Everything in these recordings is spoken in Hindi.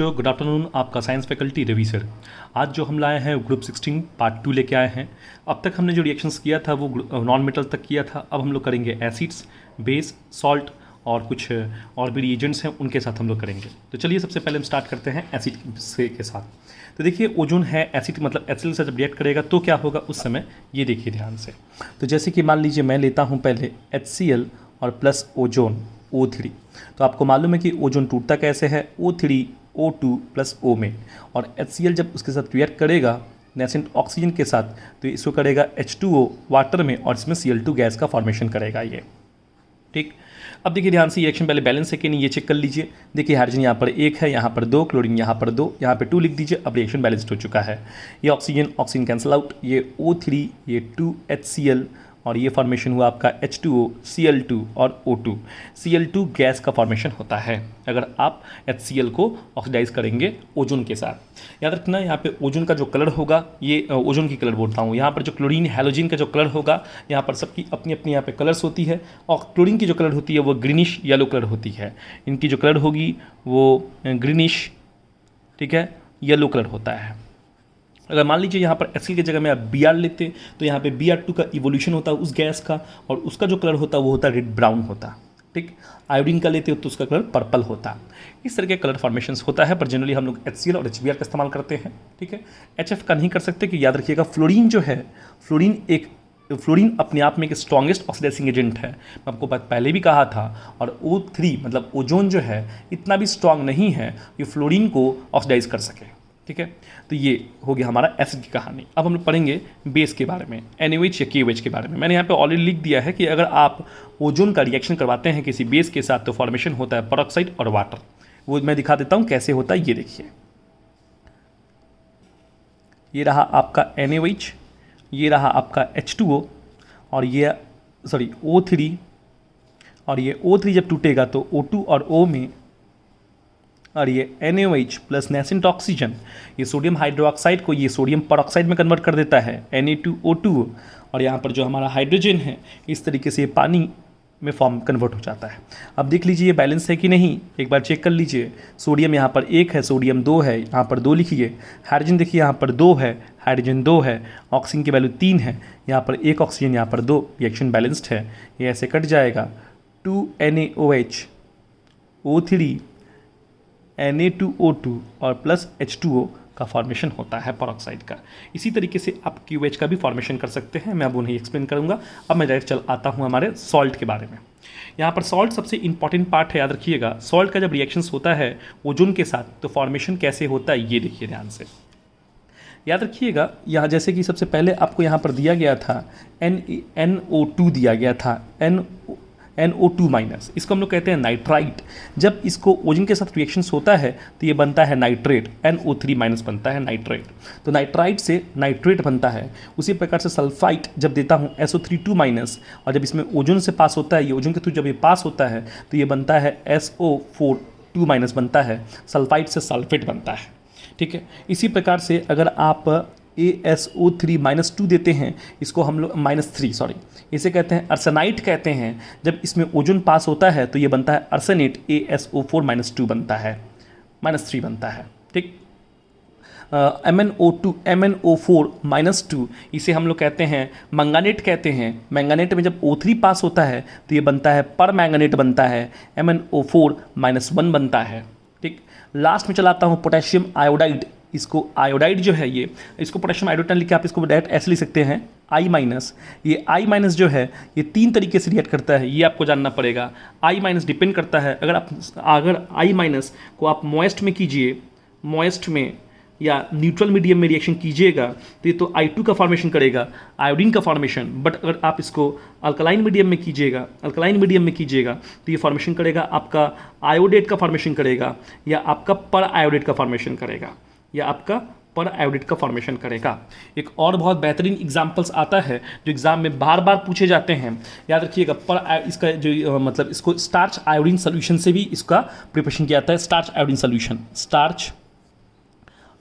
बच्चों, गुड आफ्टरनून। आपका साइंस फैकल्टी रवि सर। आज जो हम लाए हैं ग्रुप 16 पार्ट 2 लेके आए हैं। अब तक हमने जो रिएक्शंस किया था वो नॉन मेटल तक किया था। अब हम लोग करेंगे एसिड्स, बेस, सॉल्ट और कुछ और भी रिएजेंट्स हैं, उनके साथ हम लोग करेंगे। तो चलिए सबसे पहले हम स्टार्ट करते हैं एसिड से के साथ। तो देखिए ओजोन है एसिड, मतलब एसिड से जब रिएक्ट करेगा तो क्या होगा उस समय, ये देखिए ध्यान से। तो जैसे कि मान लीजिए मैं लेता हूँ पहले HCl और प्लस ओजोन O3। तो आपको मालूम है कि ओजोन टूटता कैसे है, O3 O2 प्लस O में, और HCl जब उसके साथ रिएक्ट करेगा नेसेंट ऑक्सीजन के साथ तो इसको करेगा H2O वाटर में, और इसमें Cl2 गैस का फॉर्मेशन करेगा ये। ठीक, अब देखिए ध्यान से, ये रिएक्शन पहले बैलेंस है कि नहीं ये चेक कर लीजिए। देखिए हाइड्रोजन यहाँ पर 1 है, यहाँ पर 2, क्लोरीन यहाँ पर 2, यहाँ पे 2 लिख दीजिए। अब रिएक्शन बैलेंस्ड हो चुका है। ये ऑक्सीजन कैंसिल आउट, ये O3, ये 2HCl, और ये फॉर्मेशन हुआ आपका H2O, Cl2 और O2। Cl2 गैस का फॉर्मेशन होता है अगर आप HCl को ऑक्सीडाइज करेंगे ओजोन के साथ। याद रखना यहाँ पे ओजोन का जो कलर होगा, ये ओजोन की कलर बोलता हूँ। यहाँ पर जो क्लोरीन हैलोजन का जो कलर होगा, यहाँ पर सबकी अपनी अपनी यहाँ पे कलर्स होती है, और क्लोरीन की जो कलर होती है वो ग्रीनिश येलो कलर होती है। इनकी जो कलर होगी वो ग्रीनिश, ठीक है, येलो कलर होता है। अगर मान लीजिए यहाँ पर HCl की जगह में आप Br लेते तो यहाँ पे Br2 का इवोल्यूशन होता है उस गैस का, और उसका जो कलर होता है वो होता है रेड ब्राउन होता। ठीक, आयोडीन का लेते हो तो उसका कलर पर्पल होता। इस तरह के कलर फॉर्मेशंस होता है, पर जनरली हम लोग HCl और HBr का इस्तेमाल करते हैं। ठीक है, HF का नहीं कर सकते, कि याद रखिएगा फ्लोरीन जो है, फ्लोरीन अपने आप में एक स्ट्रॉन्गेस्ट ऑक्सीडाइजिंग एजेंट है। मैं आपको पहले भी कहा था। और O3 मतलब ओजोन जो है इतना भी स्ट्रॉन्ग नहीं है कि फ्लोरीन को ऑक्सीडाइज कर सके। ठीक है, तो ये हो गया हमारा एसिड की कहानी। अब हम लोग पढ़ेंगे बेस के बारे में, NaOH या KOH के बारे में। मैंने यहाँ पे ऑलरेडी लिख दिया है कि अगर आप ओजोन का रिएक्शन करवाते हैं किसी बेस के साथ तो फॉर्मेशन होता है पेरोक्साइड और वाटर। वो मैं दिखा देता हूँ कैसे होता है, ये देखिए। ये रहा आपका NaOH, ये रहा आपका H2O, और ये O3, और ये O3 जब टूटेगा तो O2 और O में, और ये NaOH प्लस नेसेंट ऑक्सीजन ये सोडियम हाइड्रोक्साइड को ये सोडियम परऑक्साइड में कन्वर्ट कर देता है Na2O2, और यहाँ पर जो हमारा हाइड्रोजन है इस तरीके से पानी में फॉर्म कन्वर्ट हो जाता है। अब देख लीजिए ये बैलेंस है कि नहीं, एक बार चेक कर लीजिए। सोडियम यहाँ पर 1 है, सोडियम 2 है, यहाँ पर 2 लिखिए। हाइड्रोजन देखिए यहाँ पर 2 है, हाइड्रोजन 2 है, ऑक्सीजन की वैल्यू 3 है, यहाँ पर 1 ऑक्सीजन, यहाँ पर 2, रिएक्शन बैलेंस्ड है। ये ऐसे कट जाएगा, 2 NaOH O3 Na2O2 और प्लस H2O का फॉर्मेशन होता है परऑक्साइड का। इसी तरीके से आप QH का भी फॉर्मेशन कर सकते हैं, मैं अब उन्हें एक्सप्लेन करूंगा। अब मैं डायरेक्ट चल आता हूं हमारे सॉल्ट के बारे में। यहाँ पर सॉल्ट सबसे इंपॉर्टेंट पार्ट है, याद रखिएगा। सॉल्ट का जब रिएक्शंस होता है ओजोन के साथ तो फॉर्मेशन कैसे होता है ये देखिए ध्यान से। याद रखिएगा यहाँ जैसे कि सबसे पहले आपको यहाँ पर दिया गया था NO2 दिया गया था, NO2 माइनस, इसको हम लोग कहते हैं नाइट्राइट। जब इसको ओजोन के साथ रिएक्शंस होता है तो ये बनता है नाइट्रेट, NO3 माइनस बनता है नाइट्रेट। तो नाइट्राइट से नाइट्रेट बनता है। उसी प्रकार से सल्फाइट जब देता हूँ SO3 माइनस, और जब इसमें ओजोन से पास होता है, ये ओजोन के थ्रू जब ये पास होता है तो ये बनता है SO4 माइनस बनता है, सल्फाइट से सल्फेट बनता है। ठीक है, इसी प्रकार से अगर आप ASO3-2 देते हैं, इसको हम लोग -3 इसे कहते हैं अर्सेनाइट कहते हैं। जब इसमें ओजोन पास होता है तो ये बनता है अर्सेनेट, ASO4-2 बनता है, -3 बनता है। ठीक, MnO4-2 इसे हम लोग कहते हैं मैंगानेट कहते हैं। मैंगानेट में जब O3 पास होता है तो ये बनता है पर मैंगानेट बनता है, MnO4-1 बनता है। ठीक, लास्ट में चलाता हूँ पोटेशियम आयोडाइड। इसको आयोडाइड जो है ये, इसको पोटेशियम आयोडाइड लिख के आप इसको डायरेक्ट ऐसे लिख सकते हैं I-। ये I- जो है ये 3 तरीके से रिएक्ट करता है, ये आपको जानना पड़ेगा। I- डिपेंड करता है, अगर I- को आप मॉइस्ट में कीजिए, मॉइस्ट में या न्यूट्रल मीडियम में रिएक्शन कीजिएगा तो ये तो I2 का फॉर्मेशन करेगा, आयोडीन का फॉर्मेशन। बट अगर आप इसको अल्कलाइन मीडियम में कीजिएगा, तो ये फॉर्मेशन करेगा आपका आयोडेट का फॉर्मेशन करेगा, या आपका पर आयोडेट का फॉर्मेशन करेगा, एक और बहुत बेहतरीन एग्जाम्पल्स आता है जो एग्जाम में बार बार पूछे जाते हैं। याद रखिएगा, इसका जो मतलब इसको स्टार्च आयोडीन सोल्यूशन से भी इसका प्रिपरेशन किया जाता है। Starch iodine solution, starch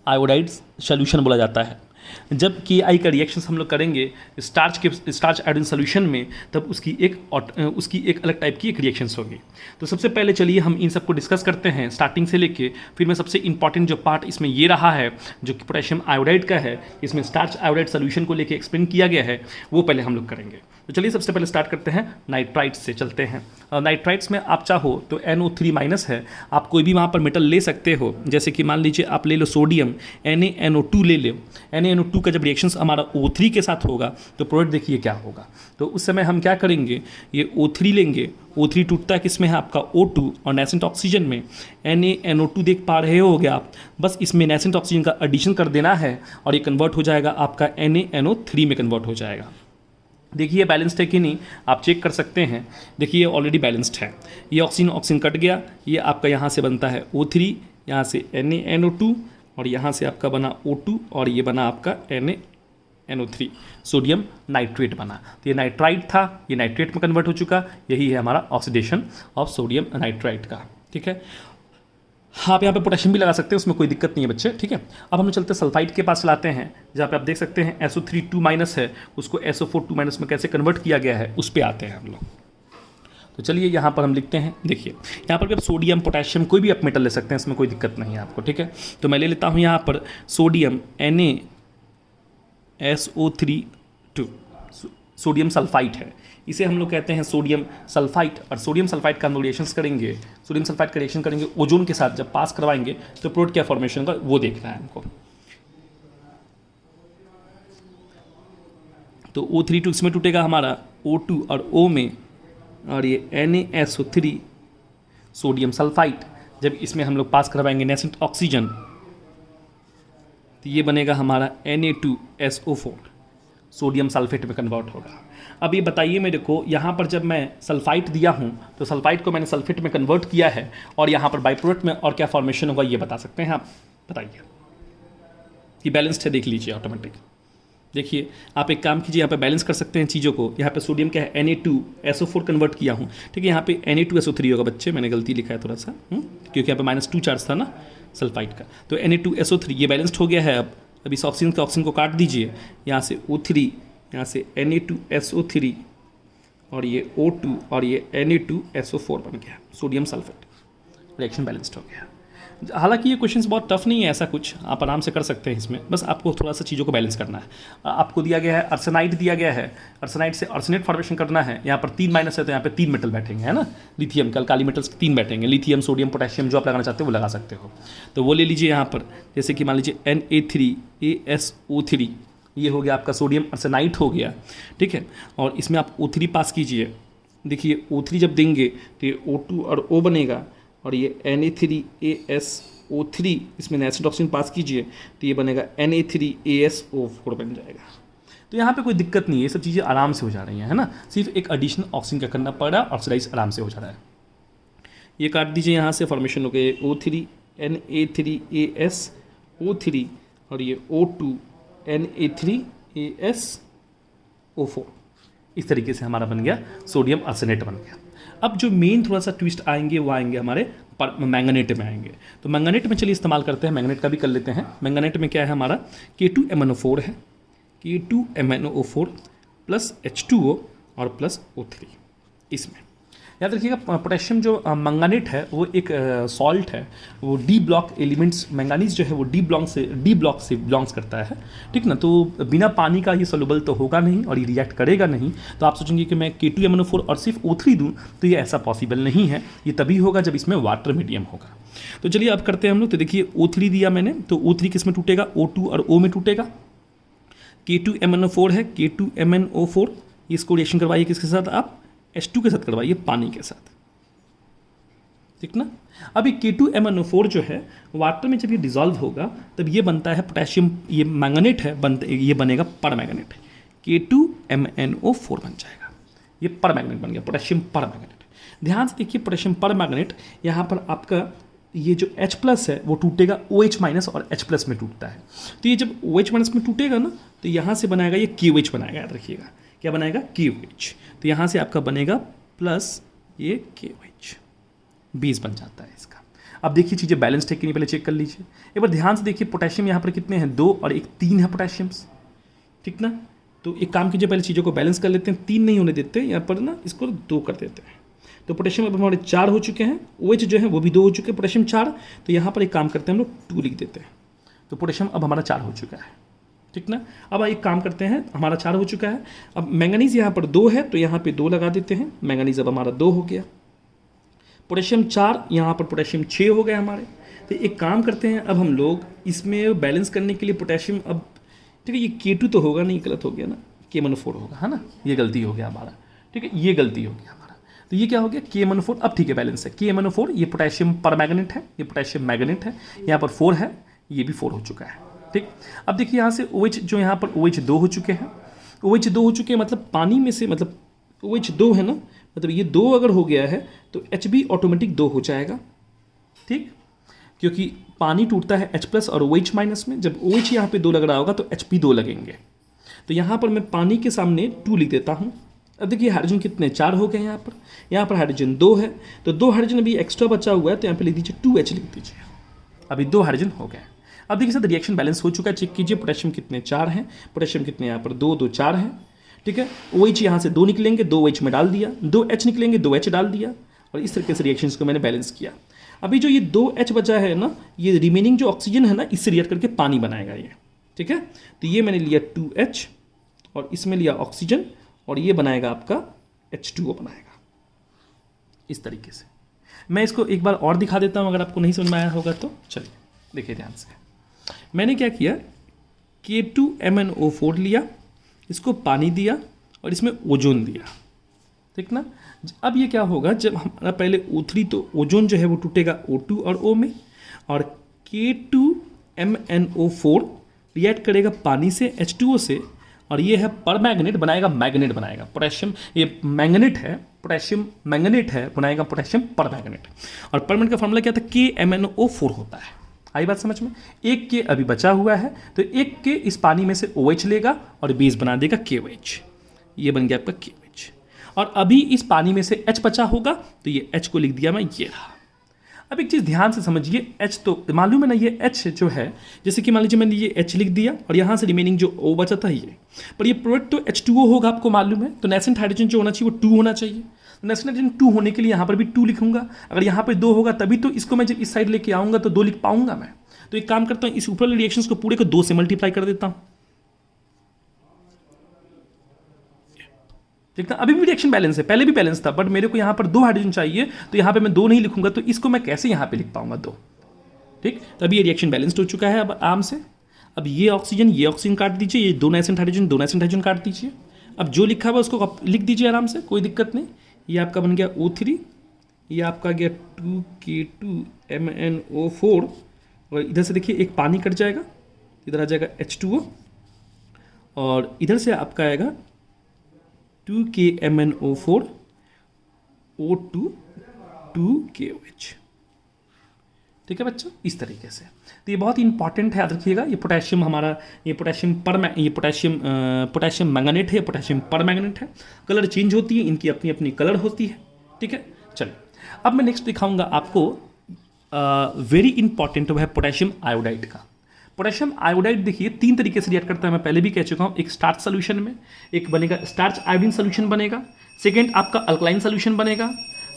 iodide solution बोला जाता है। जब KI का रिएक्शन हम लोग करेंगे स्टार्च आयोडीन सोल्यूशन में, तब उसकी एक अलग टाइप की एक रिएक्शंस होगी। तो सबसे पहले चलिए हम इन सबको डिस्कस करते हैं स्टार्टिंग से लेके, फिर मैं सबसे इंपॉर्टेंट जो पार्ट इसमें ये रहा है जो कि पोटेशियम आयोडाइड का है, इसमें स्टार्च आयोडाइड सोल्यूशन को लेके एक्सप्लेन किया गया है, वो पहले हम लोग करेंगे। तो चलिए सबसे पहले स्टार्ट करते हैं नाइट्राइट्स से चलते हैं। नाइट्राइट्स में आप चाहो तो NO3 माइनस है, आप कोई भी वहाँ पर मेटल ले सकते हो, जैसे कि मान लीजिए आप ले लो सोडियम NaNO2 ले लो। NaNO2 का जब रिएक्शंस हमारा O3 के साथ होगा तो प्रोडक्ट देखिए क्या होगा। तो उस समय हम क्या करेंगे, ये O3 लेंगे, O3 टूटता है किसमें है आपका O2, और नेसेंट ऑक्सीजन में NaNO2 देख पा रहे होगे आप, बस इसमें नेसेंट ऑक्सीजन का एडिशन कर देना है और ये कन्वर्ट हो जाएगा आपका NaNO3 में कन्वर्ट हो जाएगा। देखिए बैलेंस्ड है कि नहीं आप चेक कर सकते हैं। देखिए ऑलरेडी बैलेंस्ड है, ये ऑक्सीजन कट गया, ये आपका यहाँ से बनता है O3, यहाँ से NaNO2 और यहाँ से आपका बना O2 और ये बना आपका NaNO3, सोडियम नाइट्रेट बना। तो ये नाइट्राइट था, ये नाइट्रेट में कन्वर्ट हो चुका, यही है हमारा ऑक्सीडेशन ऑफ सोडियम नाइट्राइट का। ठीक है, आप यहाँ पे पोटेशियम भी लगा सकते हैं, उसमें कोई दिक्कत नहीं है बच्चे। ठीक है, अब हम चलते हैं सल्फाइड के पास चलाते हैं, जहाँ पे आप देख सकते हैं SO3 2 माइनस है, उसको SO4 2 माइनस में कैसे कन्वर्ट किया गया है उस पर आते हैं हम लोग। तो चलिए यहाँ पर हम लिखते हैं, देखिए यहाँ पर भी आप सोडियम पोटेशियम कोई भी आप मेटल ले सकते हैं, इसमें कोई दिक्कत नहीं है आपको। ठीक है, तो मैं ले लेता हूँ यहाँ पर सोडियम NaSO3 2, सोडियम सल्फाइड है, इसे हम लोग कहते हैं सोडियम सल्फाइड। और सोडियम सल्फाइड का हम लोग रिएक्शंस करेंगे, सोडियम सल्फाइड का रिएक्शन करेंगे ओजोन के साथ, जब पास करवाएंगे तो प्रोडक्ट क्या फॉर्मेशन होगा वो देखना है हमको। तो O3 2 इसमें टूटेगा हमारा O2 और O में, और ये NaSO3 सोडियम सल्फाइड, जब इसमें हम लोग पास करवाएंगे नेसेंट ऑक्सीजन तो ये बनेगा हमारा Na2SO4, सोडियम सल्फेट में कन्वर्ट होगा। अब ये बताइए मेरे को, यहाँ पर जब मैं सल्फाइट दिया हूँ तो सल्फाइट को मैंने सल्फेट में कन्वर्ट किया है, और यहाँ पर बाई प्रोडक्ट में और क्या फॉर्मेशन होगा ये बता सकते हैं आप, बताइए। ये बैलेंस्ड है, देख लीजिए ऑटोमेटिक। देखिए आप एक काम कीजिए, यहाँ पे बैलेंस कर सकते हैं चीज़ों को। यहाँ पे सोडियम क्या है Na2SO4 कन्वर्ट किया हूँ, ठीक है, यहाँ पे Na2SO3 होगा बच्चे, मैंने गलती लिखा है थोड़ा सा, क्योंकि यहाँ पे -2 चार्ज था ना सल्फाइट का। तो Na2SO3 ये बैलेंस्ड हो गया है। अब इस ऑक्सीजन को काट दीजिए, यहाँ से O3, यहाँ से Na2SO3 और ये O2 और ये Na2SO4 बन गया सोडियम सल्फेट, रिएक्शन बैलेंस्ड हो गया। हालांकि ये क्वेश्चंस बहुत टफ नहीं है, ऐसा कुछ आप आराम से कर सकते हैं इसमें, बस आपको थोड़ा सा चीज़ों को बैलेंस करना है। आपको दिया गया है अर्सेनाइड दिया गया है, अर्सेनाइड से अर्सेनेट फॉर्मेशन करना है। यहाँ पर 3 माइनस है तो यहाँ पे 3 मेटल बैठेंगे, है ना, लिथियम कल काली मेटल्स 3 बैठेंगे, लिथियम सोडियम पोटेशियम, जो आप लगाना चाहते हो वो लगा सकते हो। तो वो ले लीजिए यहाँ पर, जैसे कि मान लीजिए Na3ASO3, ये हो गया आपका सोडियम अर्सेनाइड हो गया। ठीक है, और इसमें आप O3 पास कीजिए। देखिए O3 जब देंगे तो ये O2 और O बनेगा, और ये Na3ASO3, इसमें नेसेंट ऑक्सीजन पास कीजिए तो ये बनेगा Na3ASO4 बन जाएगा। तो यहाँ पे कोई दिक्कत नहीं है, ये सब चीज़ें आराम से हो जा रही हैं, है ना, सिर्फ एक एडिशनल ऑक्सीजन क्या करना पड़ रहा है, ऑक्सीडाइज आराम से हो जा रहा है। ये काट दीजिए, यहाँ से फॉर्मेशन हो गए O3 Na3ASO3 और ये O2 Na3ASO4, इस तरीके से हमारा बन गया सोडियम अर्सेनेट बन गया। अब जो मेन थोड़ा सा ट्विस्ट आएंगे वो आएंगे हमारे मैंगनेट में आएंगे। तो मैंगनेट में चलिए इस्तेमाल करते हैं, मैंगनेट का भी कर लेते हैं। मैंगनेट में क्या है हमारा K2MnO4 है, K2MnO4 प्लस H2O और प्लस O3। इसमें याद रखिएगा पोटेशियम जो मैंगनेट है वो एक सॉल्ट है, वो डी ब्लॉक एलिमेंट्स, मैंगानीज जो है वो डी ब्लॉक से बिलोंग्स करता है, ठीक ना। तो बिना पानी का ये सोल्यूबल तो होगा नहीं और ये रिएक्ट करेगा नहीं। तो आप सोचेंगे कि मैं K2MnO4 और सिर्फ O3 दूँ, तो ये ऐसा पॉसिबल नहीं है, ये तभी होगा जब इसमें वाटर मीडियम होगा। तो चलिए अब करते हैं हम लोग। तो देखिए O3 दिया मैंने, तो O3 किस में टूटेगा, O2 और O में टूटेगा। K2MnO4 है, K2MnO4, इसको रिएक्शन करवाइए किसके साथ, आप H2 के साथ करवाइए, पानी के साथ, ठीक ना। अब ये K2MnO4 जो है वाटर में जब ये डिजॉल्व होगा तब ये बनता है पोटेशियम, ये मैंगनेट है, ये बनेगा परमैंगनेट, K2MnO4 बन जाएगा, ये परमैंगनेट बन गया, पोटेशियम परमैंगनेट। ध्यान से देखिए पोटेशियम परमैंगनेट, यहाँ पर आपका ये जो H+ है वो टूटेगा OH- और H+ में टूटता है। तो ये जब OH- में टूटेगा ना तो यहाँ से बनाएगा ये KOH बनाएगा, याद रखिएगा क्या बनाएगा, KOH। तो यहाँ से आपका बनेगा प्लस ये KOH, 20 बन जाता है इसका। अब देखिए चीज़ें बैलेंस्ड है कि नहीं, पहले चेक कर लीजिए। एक बार ध्यान से देखिए पोटेशियम यहाँ पर कितने हैं, 2 और एक 3 है पोटेशियम्स, ठीक ना। तो एक काम कीजिए, पहले चीज़ों को बैलेंस कर लेते हैं, 3 नहीं होने देते यहाँ पर ना, इसको 2 कर देते हैं। तो पोटेशियम अब हमारे 4 हो चुके हैं, OH जो है वो भी 2 हो चुके हैं, पोटेशियम 4। तो यहाँ पर एक काम करते हैं हम लोग 2 लिख देते हैं। तो पोटेशियम अब हमारा 4 हो चुका है, ठीक ना। अब एक काम करते हैं, हमारा 4 हो चुका है। अब मैंगनीज यहाँ पर 2 है तो यहाँ पे 2 लगा देते हैं, मैंगनीज अब हमारा 2 हो गया। पोटेशियम 4, यहाँ पर पोटेशियम 6 हो गए हमारे। तो एक काम करते हैं, अब हम लोग इसमें बैलेंस करने के लिए पोटेशियम, अब ठीक है, ये K2 तो होगा नहीं, गलत हो गया ना, K-4 होगा, है ना, ये गलती हो गया हमारा, ठीक है, ये गलती हो गया हमारा। तो ये क्या हो गया, K-4। अब ठीक है, बैलेंस है K-4, ये पोटेशियम पर मैग्नेट है, ये पोटेशियम मैग्नेट है, यहाँ पर 4 है, ये भी 4 हो चुका है, ठीक। अब देखिए यहाँ से OH जो यहाँ पर OH 2 हो चुके हैं, OH 2 हो चुके हैं, मतलब पानी में से, मतलब OH 2 है ना, मतलब ये 2 अगर हो गया है तो H भी ऑटोमेटिक 2 हो जाएगा, ठीक, क्योंकि पानी टूटता है H+ और OH- में। जब OH यहाँ पे 2 लग रहा होगा तो H भी 2 लगेंगे। तो यहाँ पर मैं पानी के सामने 2 लिख देता हूँ। अब देखिए हाइड्रोजन कितने, 4 हो गए यहाँ पर हाइड्रोजन 2 है, तो 2 हाइड्रोजन अभी एक्स्ट्रा बचा हुआ है, तो यहाँ पे लिख दीजिए 2H लिख दीजिए, अभी 2 हाइड्रोजन हो गए। अब देखिए सर रिएक्शन बैलेंस हो चुका है, चेक कीजिए पोटेशियम कितने, 4 हैं, पोटेशियम कितने यहाँ पर 2, 2, 4 हैं, ठीक है। OH यहाँ से 2 निकलेंगे, 2 OH में डाल दिया, 2 H निकलेंगे, 2 H डाल दिया, और इस तरीके से रिएक्शंस को मैंने बैलेंस किया। अभी जो ये 2 H बचा है ना, ये रिमेनिंग जो ऑक्सीजन है ना, इससे रिएक्ट करके पानी बनाएगा ये, ठीक है। तो ये मैंने लिया 2H और इसमें लिया ऑक्सीजन, और ये बनाएगा आपका H2O बनाएगा, इस तरीके से। मैं इसको एक बार और दिखा देता हूँ, अगर आपको नहीं समझ में आया होगा तो। चलिए देखिए ध्यान से, मैंने क्या किया, K2MnO4 लिया, इसको पानी दिया और इसमें ओजोन दिया, ठीक ना। अब ये क्या होगा, जब हमारा पहले O3, तो ओजोन जो है वो टूटेगा O2 और O में, और K2MnO4 रिएक्ट करेगा पानी से, H2O से, और ये है पर मैग्नेट, बनाएगा मैग्नेट, बनाएगा पोटेशियम, ये मैग्नेट है, पोटेशियम मैग्नेट है, बनाएगा पोटेशियम पर मैग्नेट। और पर मैग्नेट का फॉर्मूला क्या था, KMnO4 होता है। आई बात समझ में। एक के अभी बचा हुआ है, तो एक के इस पानी में से OH लेगा और बेस बना देगा KOH, ये बन गया आपका KOH। और अभी इस पानी में से H बचा होगा, तो ये H को लिख दिया मैं, ये रहा। अब एक चीज़ ध्यान से समझिए, H तो मालूम है ना, ये H जो है, जैसे कि मान लीजिए मैंने ये H लिख दिया और यहाँ से रिमेनिंग जो O बचा था ये, पर ये प्रोडक्ट तो H2O होगा, आपको मालूम है। तो नेसेंट हाइड्रोजन जो होना चाहिए वो 2 होना चाहिए। नेसेंट हाइड्रोजन 2 होने के लिए यहाँ पर भी 2 लिखूंगा, अगर यहाँ पर 2 होगा तभी तो इसको मैं जब इस साइड लेके आऊँगा तो 2 लिख पाऊंगा मैं। तो एक काम करता हूँ, इस ऊपर रिएक्शंस को पूरे को 2 से मल्टीप्लाई कर देता हूँ, ठीक है। अभी भी रिएक्शन बैलेंस है, पहले भी बैलेंस था, बट मेरे को यहाँ पर 2 हाइड्रोजन चाहिए, तो यहाँ पे मैं 2 नहीं लिखूंगा, तो इसको मैं कैसे यहाँ पे लिख पाऊंगा 2, ठीक। तभी ये रिएक्शन बैलेंस्ड हो चुका है अब आराम से। अब ये ऑक्सीजन काट दीजिए, ये 2 नेसेंट हाइड्रोजन काट दीजिए। अब जो लिखा हुआ उसको लिख दीजिए आराम से, कोई दिक्कत नहीं। ये आपका बन गया O3, ये आपका गया 2K2MnO4, और इधर से देखिए एक पानी कट जाएगा, इधर आ जाएगा H2O, और इधर से आपका आएगा 2KMnO4 O2 2KOH, ठीक है बच्चों, इस तरीके से। तो ये बहुत ही इंपॉर्टेंट है, याद रखिएगा। ये पोटेशियम हमारा, ये पोटेशियम मैंगनेट है, पोटेशियम पर मैंगनेट है। कलर चेंज होती है, इनकी अपनी अपनी कलर होती है, ठीक है। चलिए अब मैं नेक्स्ट दिखाऊंगा आपको वेरी इंपॉर्टेंट, वो है पोटेशियम आयोडाइड का। पोटेशियम आयोडाइड देखिए 3 तरीके से रिएक्ट करता है, मैं पहले भी कह चुका हूँ। एक स्टार्च सोल्यूशन में, एक बनेगा स्टार्च आयोडीन सोल्यूशन बनेगा, सेकेंड आपका अल्कलाइन सोल्यूशन बनेगा,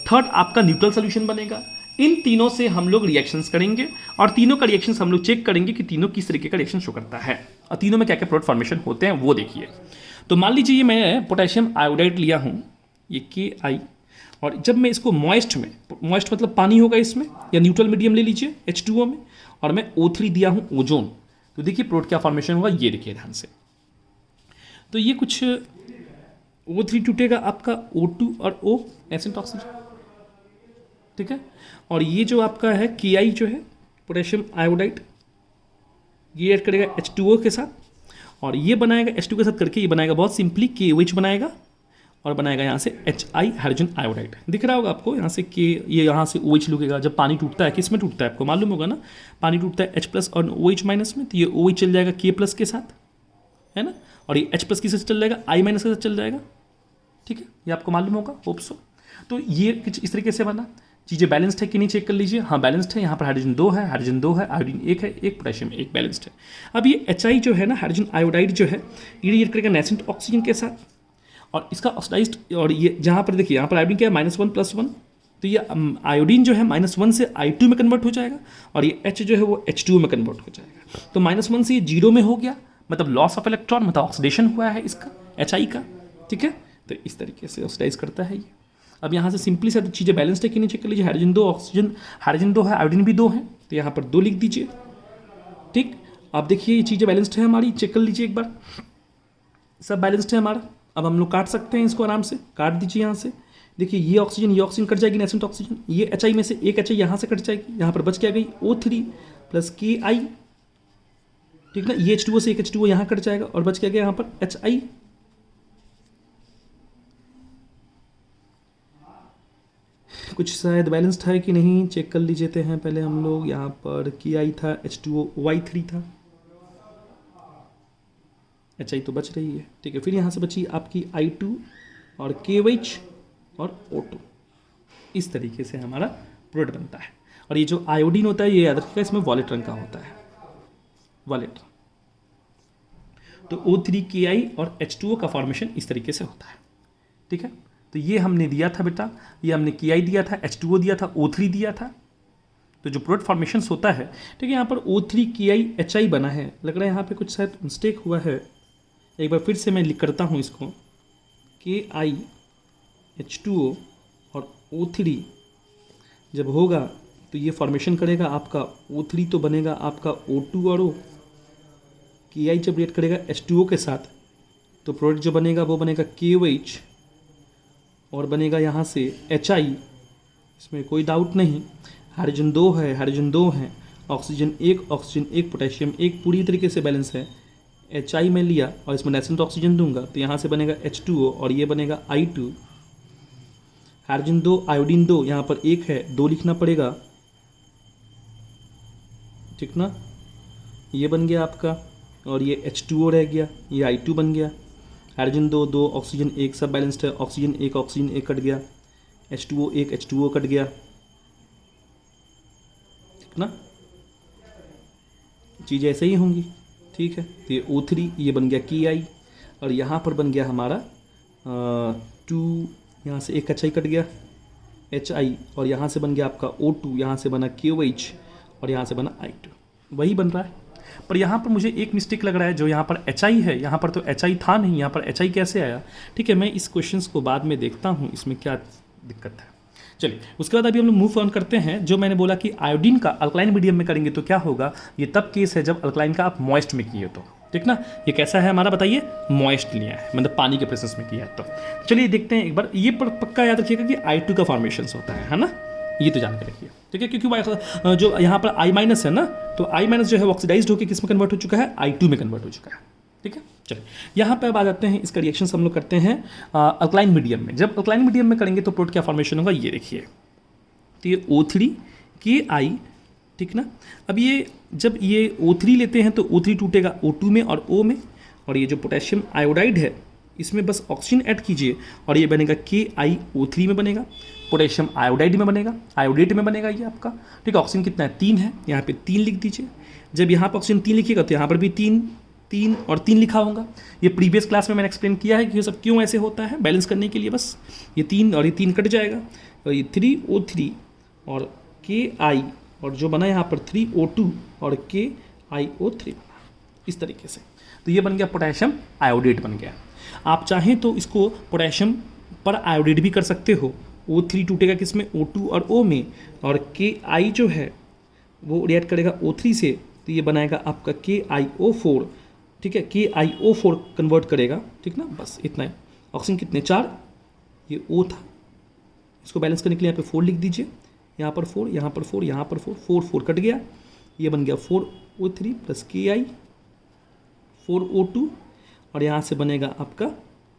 थर्ड आपका न्यूट्रल सोल्यूशन बनेगा। इन तीनों से हम लोग रिएक्शंस करेंगे, और तीनों का रिएक्शंस हम लोग चेक करेंगे कि तीनों किस तरीके का रिएक्शन शो करता है, और तीनों में क्या क्या प्रोडक्ट फॉर्मेशन होते हैं वो देखिए। तो मान लीजिए ये मैं पोटेशियम आयोडाइड लिया हूँ, ये Ki, और जब मैं इसको मॉइस्ट मतलब पानी होगा इसमें, या न्यूट्रल मीडियम ले लीजिए H2O में, और मैं O3 दिया हूँ ओजोन, तो देखिए प्रोडक्ट क्या फॉर्मेशन होगा, ये देखिए ध्यान से। तो ये कुछ O3 टूटेगा आपका O2 और O नेसेंट ऑक्सीजन, ठीक है। और ये जो आपका है Ki जो है पोटेशियम आयोडाइड, ये ऐड करेगा H2O के साथ, और ये बनाएगा H2 के साथ करके, ये बनाएगा बहुत सिंपली KOH बनाएगा, और बनाएगा यहाँ से HI हाइड्रोजन आयोडाइड। दिख रहा होगा आपको यहाँ से ये यहाँ से OH लगेगा। जब पानी टूटता है, किस में टूटता है आपको मालूम होगा ना, पानी टूटता है H+ और OH- में, तो ये OH चल जाएगा K+ के साथ, है ना, और ये H+ के साथ चल जाएगा, I- के साथ चल जाएगा, ठीक है, ये आपको मालूम होगा, होप सो। तो ये कुछ इस तरीके से बना। चीज़ें बैलेंस्ड है कि नहीं चेक कर लीजिए। हाँ बैलेंस्ड है, यहाँ पर हाइड्रोजन 2 है, हाइड्रोजन 2 है, आयोडीन 1 है, एक पोटेशियम 1 बैलेंस्ड है। अब ये HI जो है ना, हाइड्रोजन आयोडाइड जो है, ये रिएक्ट करेगा नेसेंट ऑक्सीजन के साथ और इसका ऑक्सीडाइज्ड, और ये जहाँ पर देखिए यहाँ पर आयोडीन क्या है -1 +1, तो ये आयोडीन जो है -1 से I2 में कन्वर्ट हो जाएगा और ये H जो है वो H2 में कन्वर्ट हो जाएगा। तो -1 से ये 0 में हो गया, मतलब लॉस ऑफ इलेक्ट्रॉन, मतलब ऑक्सीडेशन हुआ है इसका HI का, ठीक है। तो इस तरीके से ऑक्सीडाइज करता है ये। अब यहाँ से सिंपली से चीज़ें बैलेंस्ड है कि नहीं चेक कर लीजिए। हाइड्रोजन 2 ऑक्सीजन, हाइड्रोजन 2 है, आयोडीन भी 2 है, तो यहाँ पर 2 लिख दीजिए, ठीक। अब देखिए ये चीज़ें बैलेंस्ड है हमारी, चेक कर लीजिए एक बार, सब बैलेंस्ड है हमारा। अब हम लोग काट सकते हैं इसको, आराम से काट दीजिए यहाँ से। देखिए ये ऑक्सीजन कट जाएगी, नेसेंट ऑक्सीजन, ये HI में से एक HI यहाँ से कट जाएगी, यहाँ पर बच क्या गई O3 + KI, ठीक ना। ये H2O से एक H2O यहाँ कट जाएगा और बच क्या गया यहाँ पर HI। कुछ शायद बैलेंस्ड है कि नहीं चेक कर लीजिए हैं पहले हम लोग। यहाँ पर KI था, H2O Y3 था, HI तो बच रही है, ठीक है। फिर यहाँ से बची आपकी I2 और KOH और O2। इस तरीके से हमारा प्रोडक्ट बनता है। और ये जो आयोडीन होता है ये याद रखिएगा, इसमें वॉलेट रंग का होता है, वॉलेट। तो O3 KI और H2O का फॉर्मेशन इस तरीके से होता है, ठीक है। तो ये हमने दिया था बेटा, ये हमने KI दिया था, H2O दिया था, O3 दिया था। तो जो प्रोडक्ट फॉर्मेशन होता है, ठीक है, यहाँ पर O3 KI HI बना है, लग रहा है यहाँ पे कुछ शायद मिस्टेक हुआ है। एक बार फिर से मैं लिख करता हूँ इसको, KI H2O और O3 जब होगा तो ये फॉर्मेशन करेगा आपका O3, तो बनेगा आपका O2 और O। KI जब रिएक्ट करेगा H2O के साथ तो प्रोडक्ट जो बनेगा वो बनेगा KOH और बनेगा यहाँ से HI, इसमें कोई डाउट नहीं। हाइड्रोजन 2 है, हाइड्रोजन 2 है, ऑक्सीजन 1, पोटेशियम 1, पूरी तरीके से बैलेंस है। HI में लिया और इसमें नेसेंट ऑक्सीजन दूंगा तो यहाँ से बनेगा H2O और ये बनेगा I2। हाइड्रोजन 2, आयोडीन 2, यहाँ पर 1 है, 2 लिखना पड़ेगा, ठीक ना। ये बन गया आपका और ये H2O रह गया, ये I2 बन गया। हाइड्रोजन 2, 2, ऑक्सीजन 1, सब बैलेंस्ड है। ऑक्सीजन 1 कट गया, H2O 1, H2O कट गया, ठीक ना। चीज़ें ऐसे ही होंगी, ठीक है। तो ये O3, ये बन गया KI और यहाँ पर बन गया हमारा 2, यहाँ से एक HI कट गया HI और यहाँ से बन गया आपका O2, यहाँ से बना KOH और यहाँ से बना I2, वही बन रहा है। पर यहाँ पर मुझे एक मिस्टेक लग रहा है, जो यहाँ पर HI है, यहाँ पर तो HI था नहीं, यहाँ पर HI कैसे आया, ठीक है। मैं इस क्वेश्चंस को बाद में देखता हूँ इसमें क्या दिक्कत है। चलिए उसके बाद अभी हम लोग मूव ऑन करते हैं। जो मैंने बोला कि आयोडीन का अल्कलाइन मीडियम में करेंगे तो क्या होगा, ये तब केस है जब अल्कलाइन का आप मॉइस्ट में किए तो, ठीक ना। ये कैसा है हमारा बताइए, मॉइस्ट लिया है, मतलब पानी के प्रेजेंस में किया है। तो चलिए देखते हैं एक बार, ये पक्का याद रखिएगा कि I2 का फॉर्मेशन होता है ना, ये तो जान के रखिए, ठीक है। क्योंकि जो यहाँ पर I- है ना, तो I- जो है ऑक्सीडाइज्ड होकर किस में कन्वर्ट हो चुका है, I2 में कन्वर्ट हो चुका है, ठीक है। चलिए यहाँ पे अब आ जाते हैं, इसका रिएक्शन हम लोग करते हैं अल्कलाइन मीडियम में। जब अल्कलाइन मीडियम में करेंगे तो प्रोडक्ट क्या फॉर्मेशन होगा, ये देखिए, तो ये O3 KI, ठीक ना। अब ये जब ये O3 लेते हैं तो O3 टूटेगा O2 में और O में, और ये जो पोटेशियम आयोडाइड है इसमें बस ऑक्सीजन ऐड कीजिए और ये बनेगा KiO3 में बनेगा, पोटेशियम आयोडाइड में बनेगा, आयोडेट में बनेगा ये आपका, ठीक है। ऑक्सीजन कितना है, 3 है, यहाँ पे 3 लिख दीजिए। जब यहाँ पर ऑक्सीजन 3 लिखिएगा तो यहाँ पर भी 3 और 3 लिखा होगा। ये प्रीवियस क्लास में मैंने एक्सप्लेन किया है कि ये सब क्यों ऐसे होता है, बैलेंस करने के लिए। बस ये 3 और ये 3 कट जाएगा और ये 3O3 और KI और जो बना यहाँ पर 3O2 और KiO3, इस तरीके से। तो ये बन गया पोटेशियम आयोडेट बन गया। आप चाहें तो इसको पोटेशियम पर आयोडेट भी कर सकते हो। O3 टूटेगा किस में, O2 और O में, और KI जो है वो रिएक्ट करेगा O3 से, तो ये बनाएगा आपका KiO4, ठीक है। KiO4 कन्वर्ट करेगा, ठीक ना। बस इतना ही। ऑक्सीजन कितने, 4, ये O था, इसको बैलेंस करने के लिए यहाँ पे 4 लिख दीजिए, यहाँ पर 4, यहाँ पर 4, यहाँ पर 4, 4 कट गया, ये बन गया 4O3 + KI 4O2 और यहाँ से बनेगा आपका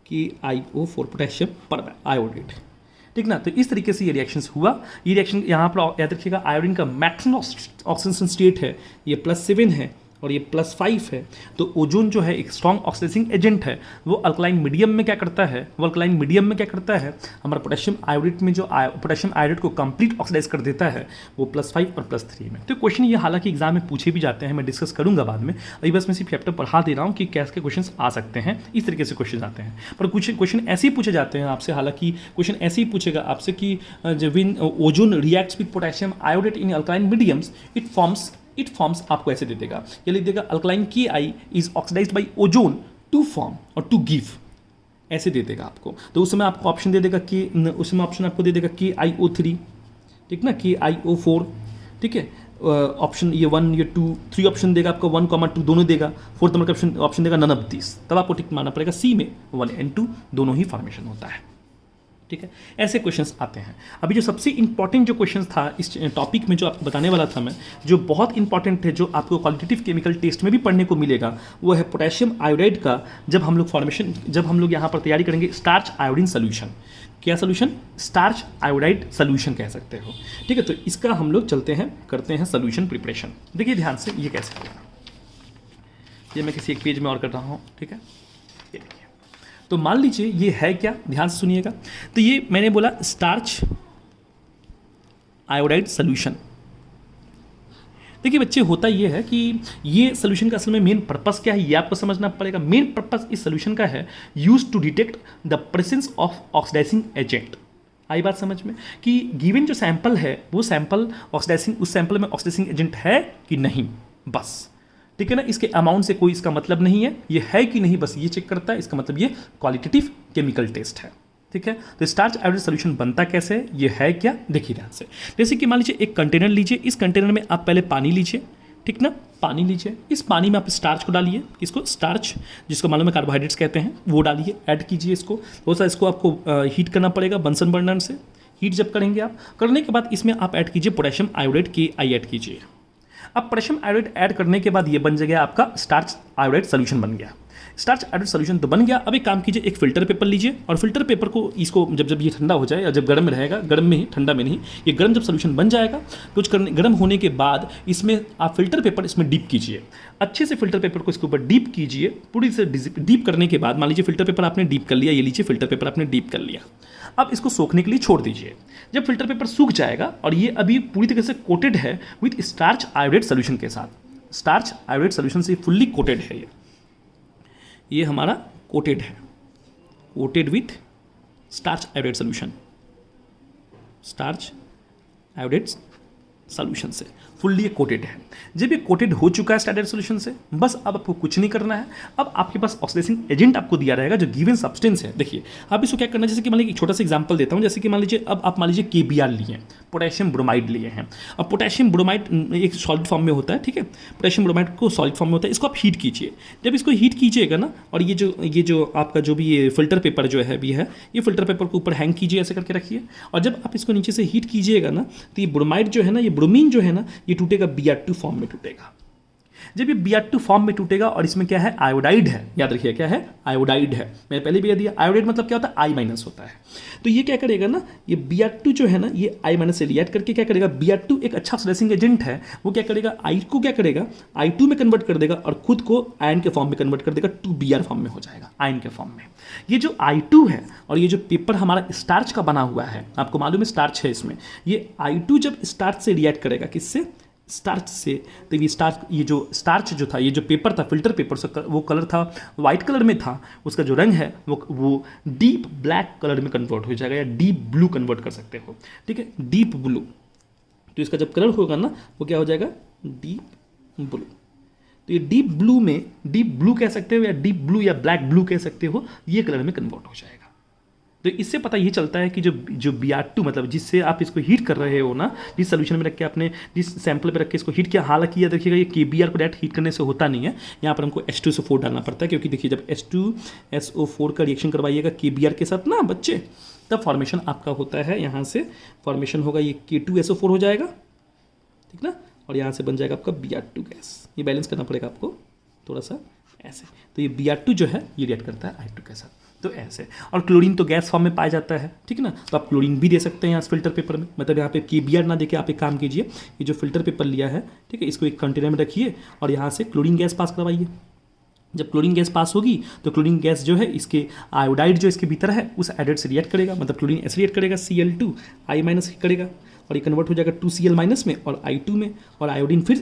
KiO4 पोटेशियम पर आयोडेट, ठीक ना। तो इस तरीके से ये रिएक्शंस हुआ। ये रिएक्शन यहाँ पर याद रखिएगा, आयोडीन का मैक्सिमम ऑक्सीडेशन स्टेट है ये +7 है और ये +5 है, तो ओजोन जो है एक स्ट्रॉन्ग ऑक्सीडाइजिंग एजेंट है। वो अल्कलाइन मीडियम में क्या करता है, हमारा पोटेशियम आयोडेट में जो पोटेशियम आयोडेट को कंप्लीट ऑक्सीडाइज कर देता है, वो +5 और +3 में। तो क्वेश्चन ये हालांकि एग्जाम में पूछे भी जाते हैं, मैं डिस्कस करूंगा बाद में, अभी बस मैं सिर्फ चैप्टर पढ़ा दे रहा हूँ कि कैसे क्वेश्चन आ सकते हैं, इस तरीके से क्वेश्चन आते हैं। पर कुछ क्वेश्चन ऐसे ही पूछे जाते हैं आपसे, हालांकि क्वेश्चन ऐसे ही पूछेगा आपसे कि जब ozone reacts with potassium iodate in alkaline mediums it forms आपको ऐसे दे देगा, ये लिख देगा alkaline Ki is oxidised by ozone to form और टू गिव, ऐसे दे देगा आपको। तो उस समय आपको ऑप्शन दे देगा कि उसमें ऑप्शन आपको दे देगा KiO3, ठीक ना, KiO4, ठीक है, ऑप्शन ये 1 ये 2 3 ऑप्शन देगा आपको, 1, 2 दोनों देगा, 4th नंबर का ऑप्शन देगा नन ऑफ दिस, तब आपको टिक मारना पड़ेगा सी में 1 and 2 दोनों ही फॉर्मेशन होता है, ठीक है। ऐसे क्वेश्चंस आते हैं। अभी जो सबसे इंपॉर्टेंट जो क्वेश्चंस था इस टॉपिक में, जो आपको बताने वाला था मैं, जो बहुत इंपॉर्टेंट है, जो आपको क्वालिटेटिव केमिकल टेस्ट में भी पढ़ने को मिलेगा, वो है पोटेशियम आयोडाइड का। जब हम लोग यहाँ पर तैयारी करेंगे स्टार्च आयोडीन सोल्यूशन, क्या सोल्यूशन, स्टार्च आयोडाइड सोल्यूशन कह सकते हो, ठीक है। तो इसका हम लोग करते हैं सोल्यूशन प्रिपरेशन। देखिए ध्यान से ये कैसे होगा, ये मैं किसी एक पेज में और कर रहा हूँ, ठीक है। ये देखिए, तो मान लीजिए ये है क्या, ध्यान से सुनिएगा। तो ये मैंने बोला स्टार्च आयोडाइड सोल्यूशन। देखिए बच्चे, होता ये है कि ये सोल्यूशन का असल में मेन पर्पस क्या है, ये आपको समझना पड़ेगा। मेन पर्पस इस सोल्यूशन का है use to detect the presence of oxidizing agent. आई बात समझ में, कि गिवन जो सैंपल है वो सैंपल ऑक्सीडाइजिंग, उस सैंपल में ऑक्सीडाइजिंग एजेंट है कि नहीं, बस, ठीक है ना। इसके अमाउंट से कोई इसका मतलब नहीं है, ये है कि नहीं बस ये चेक करता है, इसका मतलब ये क्वालिटेटिव केमिकल टेस्ट है, ठीक है। तो स्टार्च आयोडाइड सोल्यूशन बनता कैसे है, ये है क्या, देखिए ध्यान से। जैसे कि मान लीजिए एक कंटेनर लीजिए, इस कंटेनर में आप पहले पानी लीजिए, ठीक ना, पानी लीजिए, इस पानी में आप स्टार्च को डालिए, इसको स्टार्च जिसको मालूम है कार्बोहाइड्रेट्स कहते हैं, वो डालिए, ऐड कीजिए इसको। थोड़ा सा इसको आपको हीट करना पड़ेगा बंसन बर्नर से। हीट जब करेंगे आप, करने के बाद इसमें आप ऐड कीजिए पोटेशियम आयोडाइड Ki ऐड कीजिए। अब पोटेशियम आयोडाइड ऐड करने के बाद ये बन जाएगा आपका स्टार्च आयोडाइड सोल्यूशन बन गया। स्टार्च आयोडाइड सोल्यूशन तो बन गया। अब एक काम कीजिए, एक फिल्टर पेपर लीजिए और फिल्टर पेपर को इसको जब ये ठंडा हो जाए, या जब गर्म में रहेगा, गर्म में ही, ठंडा में नहीं, ये गर्म जब सोल्यूशन बन जाएगा, कुछ गर्म होने के बाद इसमें आप फिल्टर पेपर इसमें डीप कीजिए, अच्छे से फिल्टर पेपर को इसके ऊपर डीप कीजिए। पूरी से डीप करने के बाद मान लीजिए फिल्टर पेपर आपने डीप कर लिया, ये लीजिए फिल्टर पेपर आपने डीप कर लिया। अब इसको सूखने के लिए छोड़ दीजिए। जब फिल्टर पेपर सूख जाएगा और ये अभी पूरी तरह से कोटेड है विद स्टार्च आयोडाइड सोल्यूशन के साथ, स्टार्च आयोडाइड सोल्यूशन से फुल्ली कोटेड है, ये हमारा कोटेड है, coated with starch iodide solution, starch iodide solution से फुल्ली कोटेड है। जब ये कोटेड हो चुका है स्टार्च सोल्यूशन से, बस अब आपको कुछ नहीं करना है। अब आपके पास ऑक्सीडाइजिंग एजेंट आपको दिया रहेगा जो गिवन सब्सटेंस है। देखिए आप इसको क्या करना है, जैसे कि मान लीजिए एक छोटा सा एग्जांपल देता हूं, जैसे कि मान लीजिए अब आप मान लीजिए KBr लिए, पोटेशियम ब्रोमाइड लिए हैं। अब पोटेशियम ब्रोमाइड एक सॉलिड फॉर्म में होता है, ठीक है, पोटेशियम ब्रोमाइड को सॉलिड फॉर्म में होता है, इसको आप हीट कीजिए। जब इसको हीट कीजिएगा ना, और ये जो आपका जो भी ये फिल्टर पेपर जो है भी है, ये फिल्टर पेपर को ऊपर हैंग कीजिए, ऐसे करके रखिए। और जब आप इसको नीचे से हीट कीजिएगा ना, तो ये ब्रोमाइड जो है ना, ये ब्रोमीन जो है ना, ये टूटेगा, Br2 फॉर्म में टूटेगा। जब ये Br2 फॉर्म में टूटेगा और इसमें क्या है, आयोडाइड है, याद रखिए क्या है, आयोडाइड है। मैंने पहले भी कह दिया आयोडाइड मतलब क्या होता है, I- होता है। तो ये क्या करेगा ना, ये Br2 जो है ना, ये I- से रिएक्ट करके क्या करेगा, Br2 एक अच्छा ऑक्सीडाइजिंग एजेंट है, वो क्या करेगा, I को क्या करेगा, I2 में कन्वर्ट कर देगा और खुद को आयन के फॉर्म में कन्वर्ट कर देगा, 2Br फॉर्म में हो जाएगा, आयन के फॉर्म में। ये जो I2 है और ये जो पेपर हमारा स्टार्च का बना हुआ है, आपको मालूम है स्टार्च है इसमें, ये I2 जब स्टार्च से रिएक्ट करेगा, किससे, स्टार्च से, तो ये जो स्टार्च जो था, ये जो पेपर था फिल्टर पेपर से, वो कलर था वाइट कलर में था, उसका जो रंग है वो डीप ब्लैक कलर में कन्वर्ट हो जाएगा, या डीप ब्लू कन्वर्ट कर सकते हो, ठीक है, डीप ब्लू। तो इसका जब कलर होगा ना, वो क्या हो जाएगा, डीप ब्लू। तो ये डीप ब्लू कह सकते हो, या डीप ब्लू या ब्लैक ब्लू कह सकते हो, ये कलर में कन्वर्ट हो जाएगा। तो इससे पता ये चलता है कि जो Br2 मतलब जिससे आप इसको हीट कर रहे हो ना, जिस सोल्यूशन में रख के आपने जिस सैंपल पे रख के इसको हीट किया, हालांकि याद देखिएगा ये KBr को डायरेक्ट हीट करने से होता नहीं है, यहाँ पर हमको H2SO4 डालना पड़ता है, क्योंकि देखिए जब H2SO4 का रिएक्शन करवाइएगा KBr के साथ ना बच्चे, तब फॉर्मेशन आपका होता है, यहाँ से फॉर्मेशन होगा, ये K2SO4 हो जाएगा, ठीक ना, और यहाँ से बन जाएगा आपका Br2 गैस। ये बैलेंस करना पड़ेगा आपको थोड़ा सा ऐसे। तो ये Br2 जो है ये रिएक्ट करता है I2 के साथ। तो ऐसे। और क्लोरीन तो गैस फॉर्म में पाया जाता है, ठीक है ना, तो आप क्लोरीन भी दे सकते हैं यहाँ फिल्टर पेपर में। मतलब यहाँ पे KBr ना देके आप एक काम कीजिए, ये जो फिल्टर पेपर लिया है, ठीक है, इसको एक कंटेनर में रखिए और यहाँ से क्लोरीन गैस पास करवाइए। जब क्लोरीन गैस पास होगी तो क्लोरीन गैस जो है इसके आयोडाइड जो इसके भीतर है उस आयोडाइड से रिएक्ट करेगा, मतलब क्लोरीन ऐसे रिएक्ट करेगा, Cl2 I- करेगा और ये कन्वर्ट हो जाएगा 2Cl- में और I2 में, और आयोडीन फिर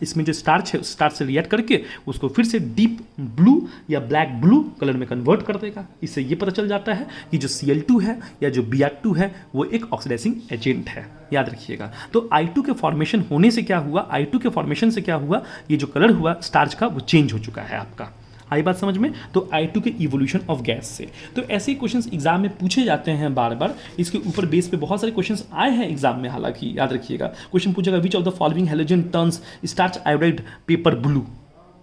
इसमें जो स्टार्च है उस स्टार्च से रिएक्ट करके उसको फिर से डीप ब्लू या ब्लैक ब्लू कलर में कन्वर्ट कर देगा। इससे ये पता चल जाता है कि जो Cl2 है या जो Br2 है वो एक ऑक्सीडाइजिंग एजेंट है, याद रखिएगा। तो I2 के फॉर्मेशन होने से क्या हुआ, I2 के फॉर्मेशन से क्या हुआ, ये जो कलर हुआ स्टार्च का वो चेंज हो चुका है आपका। आई बात समझ में? तो I2 के इवोल्यूशन ऑफ गैस से। तो ऐसे ही क्वेश्चंस एग्जाम में पूछे जाते हैं बार बार, इसके ऊपर बेस पे बहुत सारे क्वेश्चंस आए हैं एग्जाम में, हालांकि याद रखिएगा। क्वेश्चन पूछेगा विच of the following halogen turns starch iodide paper blue,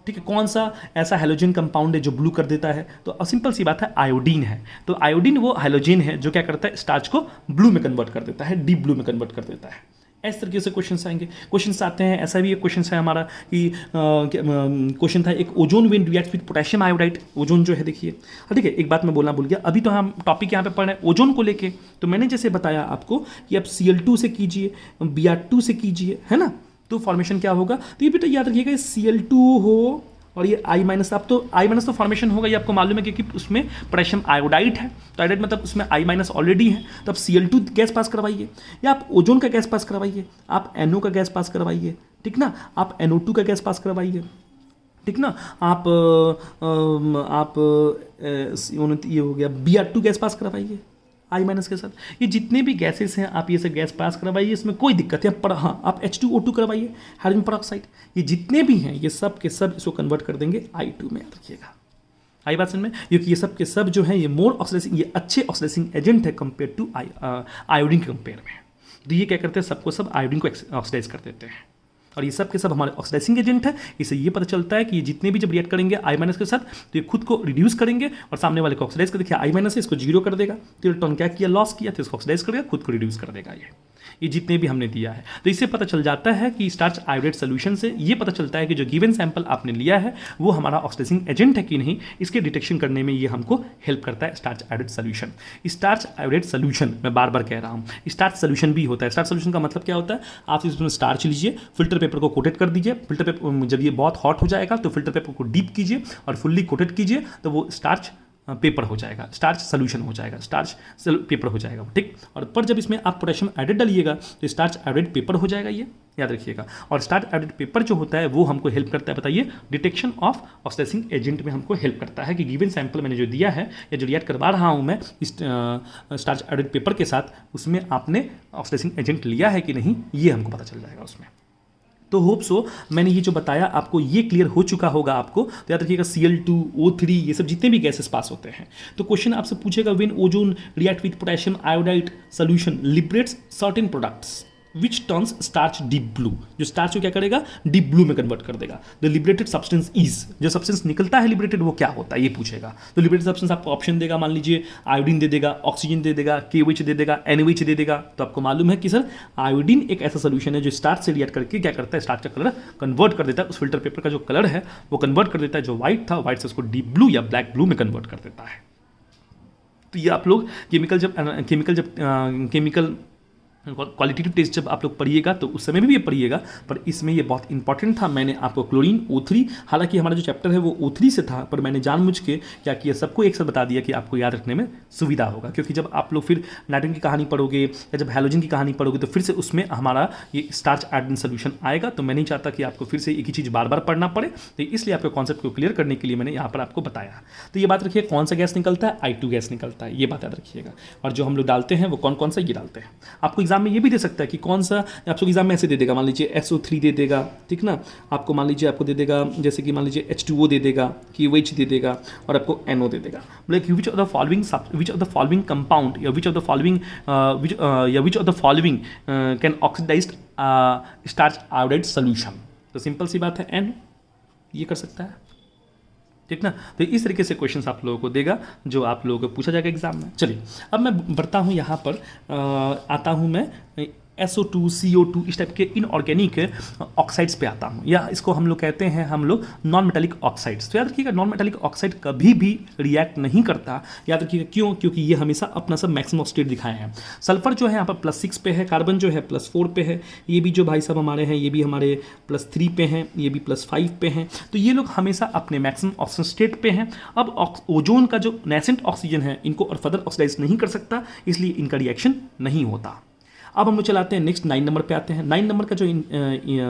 ठीक है, कौन सा ऐसा हैलोजन कंपाउंड है जो ब्लू कर देता है? तो सिंपल सी बात है, आयोडीन है। तो आयोडीन वो हैलोजन है जो क्या करता है, स्टार्च को ब्लू में कन्वर्ट कर देता है, डीप ब्लू में कन्वर्ट कर देता है। इस तरीके से क्वेश्चंस आएंगे। क्वेश्चंस आते हैं, ऐसा भी एक क्वेश्चन है हमारा कि क्वेश्चन था एक, ozone when reacts with potassium iodide. Ozone जो है देखिए, ठीक है, एक बात मैं बोलना भूल गया, अभी तो हम टॉपिक यहाँ पे पढ़ रहे हैं ओजोन को लेके। तो मैंने जैसे बताया आपको कि आप Cl2 से कीजिए, Br2 से कीजिए, है ना, तो फॉर्मेशन क्या होगा। तो ये बेटा याद रखिएगा, Cl2 हो और ये I-, अब तो I- तो फॉर्मेशन होगा, ये आपको मालूम है, क्योंकि उसमें पोटेशियम आयोडाइड है, तो आयोडाइड मतलब उसमें I- ऑलरेडी है। तो आप Cl2 गैस पास करवाइए, या आप ओजोन का गैस पास करवाइए, आप NO का गैस पास करवाइए, ठीक ना, आप NO2 का गैस पास करवाइए, ठीक ना, आप ये हो गया Br2 गैस पास करवाइए I- के साथ। ये जितने भी गैसेस हैं आप ये सब गैस पास करवाइए, इसमें कोई दिक्कत है। पर हाँ, आप H2O2 करवाइए, हाइड्रोजन पेरोक्साइड, ये जितने भी हैं ये सब के सब इसको कन्वर्ट कर देंगे I2 में, याद रखिएगा। आई बात समझ में? क्योंकि ये सब के सब जो हैं ये मोर ऑक्सीडाइजिंग, ये अच्छे ऑक्सीडाइजिंग एजेंट है कंपेयर टू आयोडीन के कंपेयर में। तो ये क्या करते हैं, सबको सब आयोडीन को ऑक्सीडाइज कर देते हैं, और ये सब के सब हमारे ऑक्सीडाइजिंग एजेंट है। इससे ये पता चलता है कि ये जितने भी जब रिएक्ट करेंगे I- के साथ तो ये खुद को रिड्यूस करेंगे और सामने वाले को ऑक्सीडाइज कर, देखिए I- से इसको जीरो कर देगा, तो इलेक्ट्रॉन क्या किया, लॉस किया, तो इसको ऑक्सीडाइज करेगा, खुद को रिड्यूस कर देगा। ये जितने भी हमने दिया है, तो इससे पता चल जाता है कि स्टार्च आयोडाइड सोल्यूशन से ये पता चलता है कि जो गिवन सैंपल आपने लिया है वो हमारा ऑक्सीडाइजिंग एजेंट है कि नहीं, इसके डिटेक्शन करने में ये हमको हेल्प करता है starch iodide solution. Starch iodide solution मैं बार बार कह रहा हूँ, स्टार्च सोल्यूशन भी होता है। स्टार्च सोल्यूशन का मतलब क्या होता है, आप इसमें स्टार्च लीजिए, फिल्टर पेपर को कोटेड कर दीजिए, फिल्टर पेपर जब ये बहुत हॉट हो जाएगा तो फिल्टर पेपर को डीप कीजिए और फुल्ली कोटेड कीजिए, तो वो स्टार्च पेपर हो जाएगा, स्टार्च सोल्यूशन हो जाएगा, स्टार्च पेपर हो जाएगा, ठीक। और पर जब इसमें आप पोटेशियम आयोडाइड डालिएगा तो स्टार्च आयोडाइड पेपर हो जाएगा, ये याद रखिएगा। और स्टार्च आयोडाइड पेपर जो होता है वो हमको हेल्प करता है, बताइए, डिटेक्शन ऑफ ऑक्सीडाइजिंग एजेंट में हमको हेल्प करता है कि गिवन सैंपल मैंने जो दिया है या जो रिएक्ट करवा रहा हूँ मैं स्टार्च आयोडाइड पेपर के साथ, उसमें आपने ऑक्सीडाइजिंग एजेंट लिया है कि नहीं, ये हमको पता चल जाएगा उसमें। तो होप सो मैंने ये जो बताया आपको ये क्लियर हो चुका होगा आपको। तो याद रखिएगा Cl2, O3 ये सब जितने भी गैसेस पास होते हैं, तो क्वेश्चन आपसे पूछेगा when ozone react with potassium iodide solution liberates certain products which turns starch deep blue, जो स्टार्च को क्या करेगा, डीप ब्लू में कन्वर्ट कर देगा। द लिबरेटेड सब्सटेंस इज, जो सब्सटेंस निकलता है लिबरेटेड वो क्या होता है ये पूछेगा। तो लिबरेटेड सब्सटेंस आपको ऑप्शन देगा, मान लीजिए आयोडीन दे देगा, ऑक्सीजन दे देगा, KOH दे देगा, NaOH दे देगा। तो आपको मालूम है कि सर आयोडीन एक ऐसा सोल्यूशन है जो स्टार्च से रिएक्ट करके क्या करता है, स्टार्च का कलर कन्वर्ट कर देता है, उस फिल्टर पेपर का जो कलर है वो कन्वर्ट कर देता है, जो व्हाइट था व्हाइट से उसको डीप ब्लू या ब्लैक ब्लू में कन्वर्ट कर देता है। तो ये आप लोग केमिकल क्वालिटेटिव टेस्ट जब आप लोग पढ़िएगा तो उस समय भी ये पढ़िएगा, पर इसमें ये बहुत इंपॉर्टेंट था। मैंने आपको क्लोरीन O3, हालांकि हमारा जो चैप्टर है वो O3 से था, पर मैंने जानबूझ के क्या किया, सबको एक साथ बता दिया कि आपको याद रखने में सुविधा होगा। क्योंकि जब आप लोग फिर नाइट्रोजन की कहानी पढ़ोगे या जब हैलोजन की कहानी पढ़ोगे तो फिर से उसमें हमारा ये स्टार्च आयोडीन सोल्यूशन आएगा। तो मैं नहीं चाहता कि आपको फिर से एक ही चीज़ बार बार पढ़ना पड़े, तो इसलिए आपके कॉन्सेप्ट को क्लियर करने के लिए मैंने यहाँ पर आपको बताया। तो ये बात रखिए, कौन सा गैस निकलता है, I2 गैस निकलता है, ये बात याद रखिएगा। और जो हम लोग डालते हैं वो कौन कौन सा ये डालते हैं। आपको एग्जाम में ये भी दे सकता है कि कौन सा, आपको एग्जाम में ऐसे दे देगा, मान लीजिए SO3 दे देगा, ठीक ना, आपको मान लीजिए आपको दे देगा जैसे कि मान लीजिए H2O दे देगा, KOH दे देगा और आपको NO दे देगा। Like which of the following compound या which of the following can oxidized starch iodide solution. तो सिंपल सी बात है, N ये कर सकता है, ठीक ना। तो इस तरीके से क्वेश्चंस आप लोगों को देगा जो आप लोगों को पूछा जाएगा एग्जाम में। चलिए अब मैं बढ़ता हूँ यहाँ पर, आता हूँ मैं SO2 CO2 इस टाइप के इनऑर्गेनिक ऑक्साइड्स पे आता हूँ, या इसको हम लोग कहते हैं हम लोग नॉन मेटालिक ऑक्साइड्स। तो याद रखिएगा नॉन मेटालिक ऑक्साइड कभी भी रिएक्ट नहीं करता, याद रखिएगा क्यों, क्योंकि ये हमेशा अपना सब मैक्सिमम स्टेट दिखाए हैं। सल्फर जो है यहाँ पर +6 पे है, कार्बन जो है +4 पे है, ये भी जो भाई साहब हमारे हैं ये भी हमारे +3 पे हैं, ये भी +5 पे हैं। तो ये लोग हमेशा अपने मैक्सिमम ऑक्सीजन स्टेट पे हैं। अब ओजोन का जो नेसेंट ऑक्सीजन है इनको और फर्दर ऑक्सीडाइज नहीं कर सकता, इसलिए इनका रिएक्शन नहीं होता। अब हम लोग चलाते हैं नेक्स्ट 9 नंबर पे आते हैं। 9 नंबर का जो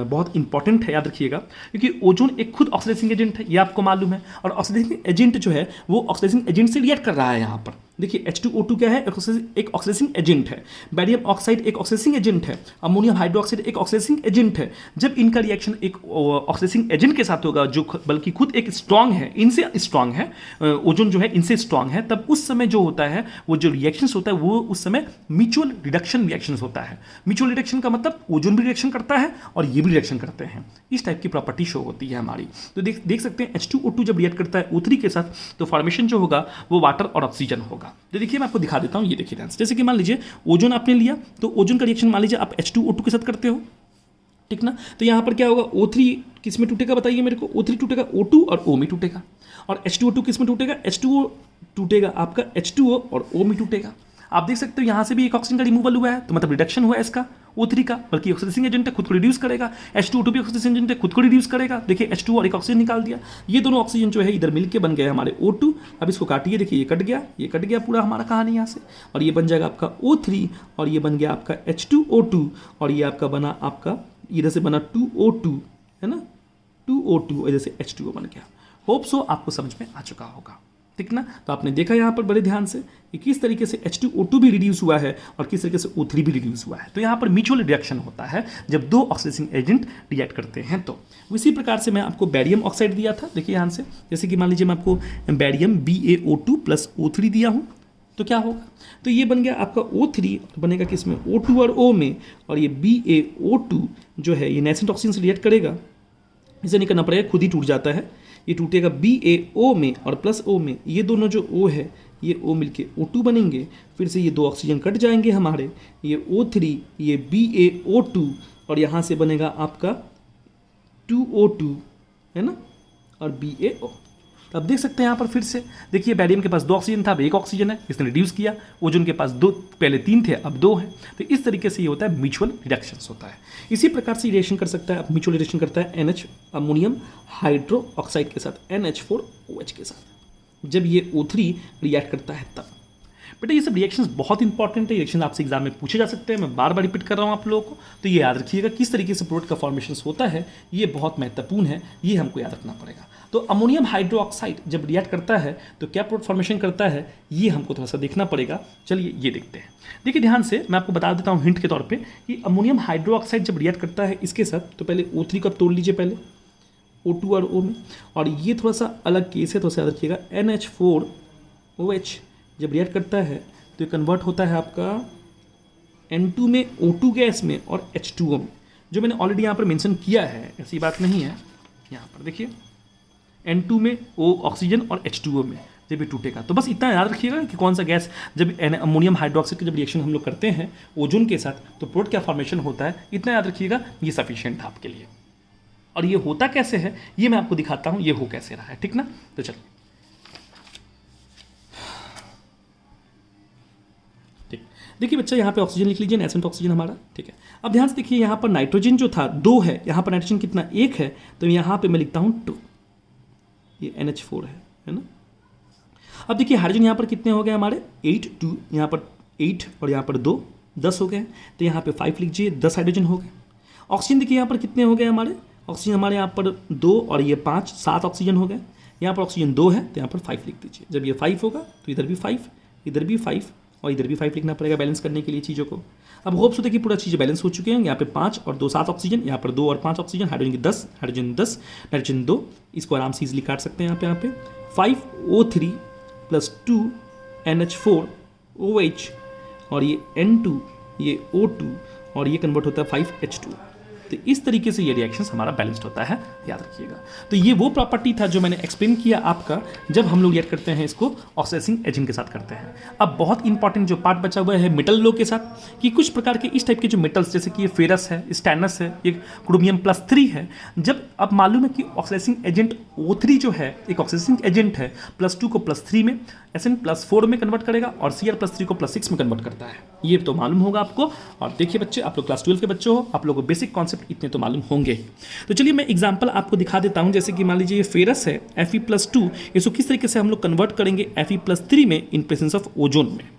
बहुत इंपॉर्टेंट है, याद रखिएगा, क्योंकि ओजोन एक खुद ऑक्सीडाइजिंग एजेंट है, ये आपको मालूम है, और ऑक्सीडाइजिंग एजेंट जो है वो ऑक्सीडाइजिंग एजेंट से रिएक्ट कर रहा है। यहाँ पर देखिए H2O2 क्या है, एक ऑक्सीडाइजिंग एजेंट है, बैरियम ऑक्साइड एक ऑक्सीडाइजिंग एजेंट है, अमोनियम हाइड्रोक्साइड एक ऑक्सीडाइजिंग एजेंट है। जब इनका रिएक्शन एक ऑक्सीडाइजिंग एजेंट के साथ होगा जो बल्कि खुद एक स्ट्रांग है, इनसे स्ट्रांग है, ओजोन जो है इनसे स्ट्रांग है, तब उस समय जो होता है वो जो रिएक्शंस होता है वो उस समय म्यूचुअल रिडक्शन रिएक्शंस होता है। म्यूचुअल रिडक्शन का मतलब ओजोन भी रिएक्शन करता है और ये भी रिएक्शन करते हैं, इस टाइप की प्रॉपर्टी शो होती है हमारी। तो देख सकते हैं H2O2 जब रिएक्ट करता है O3 के साथ तो फॉर्मेशन जो होगा वो वाटर और ऑक्सीजन होगा। तो देखिए मैं आपको दिखा देता हूँ, ये देखिए ध्यान से, जैसे कि मान लीजिए ओजोन आपने लिया, तो ओजोन का रिएक्शन मान लीजिए आप H2O2 के साथ करते हो, ठीक ना। तो यहाँ पर क्या होगा, O3 किस में टूटेगा बताइए मेरे को, O3 टूटेगा O2 और O में टूटेगा, और H2O2 किस में टूटेगा, H2O टूटेगा आपका H2O और O में टूटेगा। आप देख सकते हो यहाँ से भी एक ऑक्सीजन का रिमूवल हुआ है, तो मतलब रिडक्शन हुआ है इसका O3 का, बल्कि ऑक्सीडाइजिंग एजेंट है खुद को रिड्यूस करेगा। H2O2 भी ऑक्सीडाइजिंग एजेंट है खुद को रिड्यूस करेगा। देखिए H2 और एक ऑक्सीजन निकाल दिया, ये दोनों ऑक्सीजन जो है इधर मिलके बन गए हमारे O2। अब इसको काटिए, देखिए ये कट गया पूरा हमारा कहानी यहाँ से, और ये बन जाएगा आपका O3 और ये बन गया आपका H2O2 और ये आपका बना आपका इधर से बना 2O2 है ना, 2O2 इधर से H2O बन गया। होप सो आपको समझ में आ चुका होगा, ठीक ना। तो आपने देखा यहाँ पर बड़े ध्यान से कि किस तरीके से H2O2 भी रिड्यूस हुआ है और किस तरीके से O3 भी रिड्यूस हुआ है। तो यहाँ पर म्यूचुअल रिएक्शन होता है जब दो ऑक्सीडाइजिंग एजेंट रिएक्ट करते हैं। तो इसी प्रकार से मैं आपको बैरियम ऑक्साइड दिया था, देखिए यहाँ से, जैसे कि मान लीजिए मैं आपको बैरियम BaO2 + O3 दिया हूँ, तो क्या होगा, तो ये बन गया आपका O3 बनेगा किसमें, O2 और O में, और ये BaO2 जो है ये नेसेंट ऑक्सीजन से रिएक्ट करेगा, इसे नहीं करना पड़ेगा, खुद ही टूट जाता है, ये टूटेगा BaO में और +O में, ये दोनों जो O है ये O मिलके O2 बनेंगे, फिर से ये दो ऑक्सीजन कट जाएंगे हमारे, ये O3 ये BaO2 और यहाँ से बनेगा आपका 2O2 है ना, और BaO। तो अब देख सकते हैं यहाँ पर फिर से देखिए बैरियम के पास 2 ऑक्सीजन था, अब 1 ऑक्सीजन है, इसने रिड्यूस किया। ओजोन के पास 2 पहले 3 थे, अब 2 हैं। तो इस तरीके से ये होता है म्यूचुअल रिडक्शंस होता है। इसी प्रकार से रिएक्शन कर सकता है, म्यूचुअल रिएक्शन करता है NH अमोनियम हाइड्रो ऑक्साइड के साथ, NH4OH के साथ, जब ये O3 रिएक्ट करता है तब। बेटा ये सब रिएक्शंस बहुत इंपॉर्टेंट है, रिएक्शन आपसे एग्जाम में पूछे जा सकते हैं, मैं बार बार रिपीट कर रहा हूँ आप लोगों को। तो ये याद रखिएगा किस तरीके से प्रोडक्ट का फॉर्मेशन होता है, ये बहुत महत्वपूर्ण है, ये हमको याद रखना पड़ेगा। तो अमोनियम हाइड्रोक्साइड जब रिएक्ट करता है तो क्या प्रोडक्ट फॉर्मेशन करता है, ये हमको थोड़ा सा देखना पड़ेगा। चलिए ये देखते हैं। देखिए ध्यान से मैं आपको बता देता हूँ हिंट के तौर पे कि अमोनियम हाइड्रोक्साइड जब रिएक्ट करता है इसके साथ, तो पहले O3 को तोड़ लीजिए पहले O2 और O में, और ये थोड़ा सा अलग केस है, थोड़ा सा याद रखिएगा। NH4OH जब रिएक्ट करता है तो ये कन्वर्ट होता है आपका N2 में O2 गैस में और H2O में, जो मैंने ऑलरेडी यहाँ पर मेंशन किया है, ऐसी बात नहीं है। यहाँ पर देखिए N2 में O ऑक्सीजन और H2O में जब ये टूटेगा, तो बस इतना याद रखिएगा कि कौन सा गैस जब अमोनियम हाइड्रोक्साइड की जब रिएक्शन हम लोग करते हैं ओजोन के साथ तो प्रोडक्ट क्या फॉर्मेशन होता है, इतना याद रखिएगा, ये सफिशिएंट है आपके लिए। और ये होता कैसे है ये मैं आपको दिखाता हूँ, ये हो कैसे रहा है, ठीक ना। तो चलिए ठीक, देखिए बच्चा यहाँ पे ऑक्सीजन लिख लीजिए, नेसेंट ऑक्सीजन हमारा, ठीक है। अब ध्यान से देखिए यहाँ पर नाइट्रोजन जो था 2 है, यहाँ पर नाइट्रोजन कितना 1 है, तो यहाँ पे मैं लिखता हूँ 2, ये NH4 है ना। अब देखिए हाइड्रोजन यहाँ पर कितने हो गए हमारे 8, 2 यहाँ पर 8 और यहाँ पर 2, 10 हो गए, तो यहाँ पे 5 लीजिए, 10 हाइड्रोजन हो गए। ऑक्सीजन देखिए यहाँ पर कितने हो गए हमारे, ऑक्सीजन हमारे यहाँ पर 2 और ये 5, 7 ऑक्सीजन हो गए। यहाँ पर ऑक्सीजन 2 है तो यहाँ पर 5 लिख दीजिए। जब ये 5 होगा तो इधर भी 5, इधर भी 5 और इधर भी 5 लिखना पड़ेगा बैलेंस करने के लिए चीज़ों को। अब होप सो देखिए पूरा चीज़ बैलेंस हो चुके हैं। यहाँ पे 5 और 2 7 ऑक्सीजन, यहाँ पर 2 और 5 ऑक्सीजन, हाइड्रोजन की 10, हाइड्रोजन 10, नाइट्रोजन 2, इसको आराम से इजीली काट सकते हैं। यहाँ पे 5O3 + 2 NH4OH और ये N2 ये O2 और ये कन्वर्ट होता है 5H2। तो इस तरीके से ये रिएक्शन हमारा बैलेंस्ड होता है, याद रखिएगा। तो ये वो प्रॉपर्टी था जो मैंने एक्सप्लेन किया आपका जब हम लोग रिएक्ट करते हैं इसको ऑक्सीडाइजिंग एजेंट के साथ करते हैं। अब बहुत इंपॉर्टेंट जो पार्ट बचा हुआ है मेटल लो के साथ, कि कुछ प्रकार के इस टाइप के जो मेटल्स जैसे कि ये फेरस है, स्टैनस है, ये क्रोमियम+3 है, जब अब मालूम है कि ऑक्सीडाइजिंग एजेंट O3 जो है एक ऑक्सीडाइजिंग एजेंट है, +2 को +3 में, Sn+4 में कन्वर्ट करेगा और Cr+3 को +6 में कन्वर्ट करता है। ये तो मालूम होगा आपको। और देखिए बच्चे, आप लोग क्लास 12 के बच्चे हो, आप लोगों को बेसिक कॉन्सेप्ट इतने तो मालूम होंगे। तो चलिए मैं एग्जांपल आपको दिखा देता हूं। जैसे कि मान लीजिए ये फेरस है Fe+2, इसको किस तरीके से हम लोग कन्वर्ट करेंगे Fe+3 में इन प्रेजेंस ऑफ ओजोन में।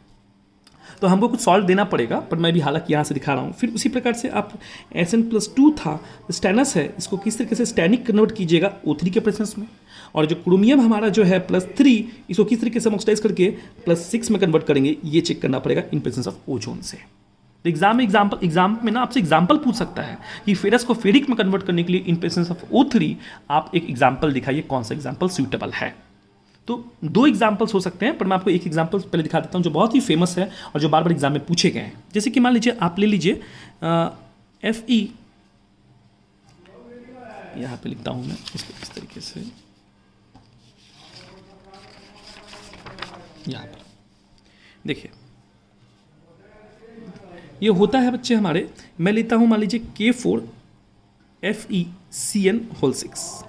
तो हमको कुछ सॉल्ट देना पड़ेगा, पर मैं भी हालांकि यहाँ से दिखा रहा हूँ। फिर उसी प्रकार से आप Sn+2 था, स्टैनस है, इसको किस तरीके से स्टैनिक कन्वर्ट कीजिएगा O3 के प्रेजेंस में। और जो क्रोमियम हमारा जो है +3, इसको किस तरीके से हम ऑक्सीडाइज करके +6 में कन्वर्ट करेंगे, ये चेक करना पड़ेगा इन प्रेजेंस ऑफ ओजोन से। तो एग्जाम में ना आपसे एग्जाम्पल पूछ सकता है कि फेरस को फेरिक में कन्वर्ट करने के लिए इन प्रेजेंस ऑफ O3 आप एक एग्जाम्पल दिखाइए, कौन सा एग्जाम्पल सूटेबल है। तो 2 एग्जाम्पल्स हो सकते हैं, पर मैं आपको एक एग्जाम्पल पहले दिखा देता हूँ जो बहुत ही फेमस है और जो बार बार एग्जाम में पूछे गए हैं। जैसे कि मान लीजिए आप ले लीजिए Fe, यहाँ पे लिखता हूँ मैं इसको इस तरीके से, यहाँ पर देखिए ये होता है बच्चे हमारे, मैं लेता हूँ मान लीजिए K4FeCN6,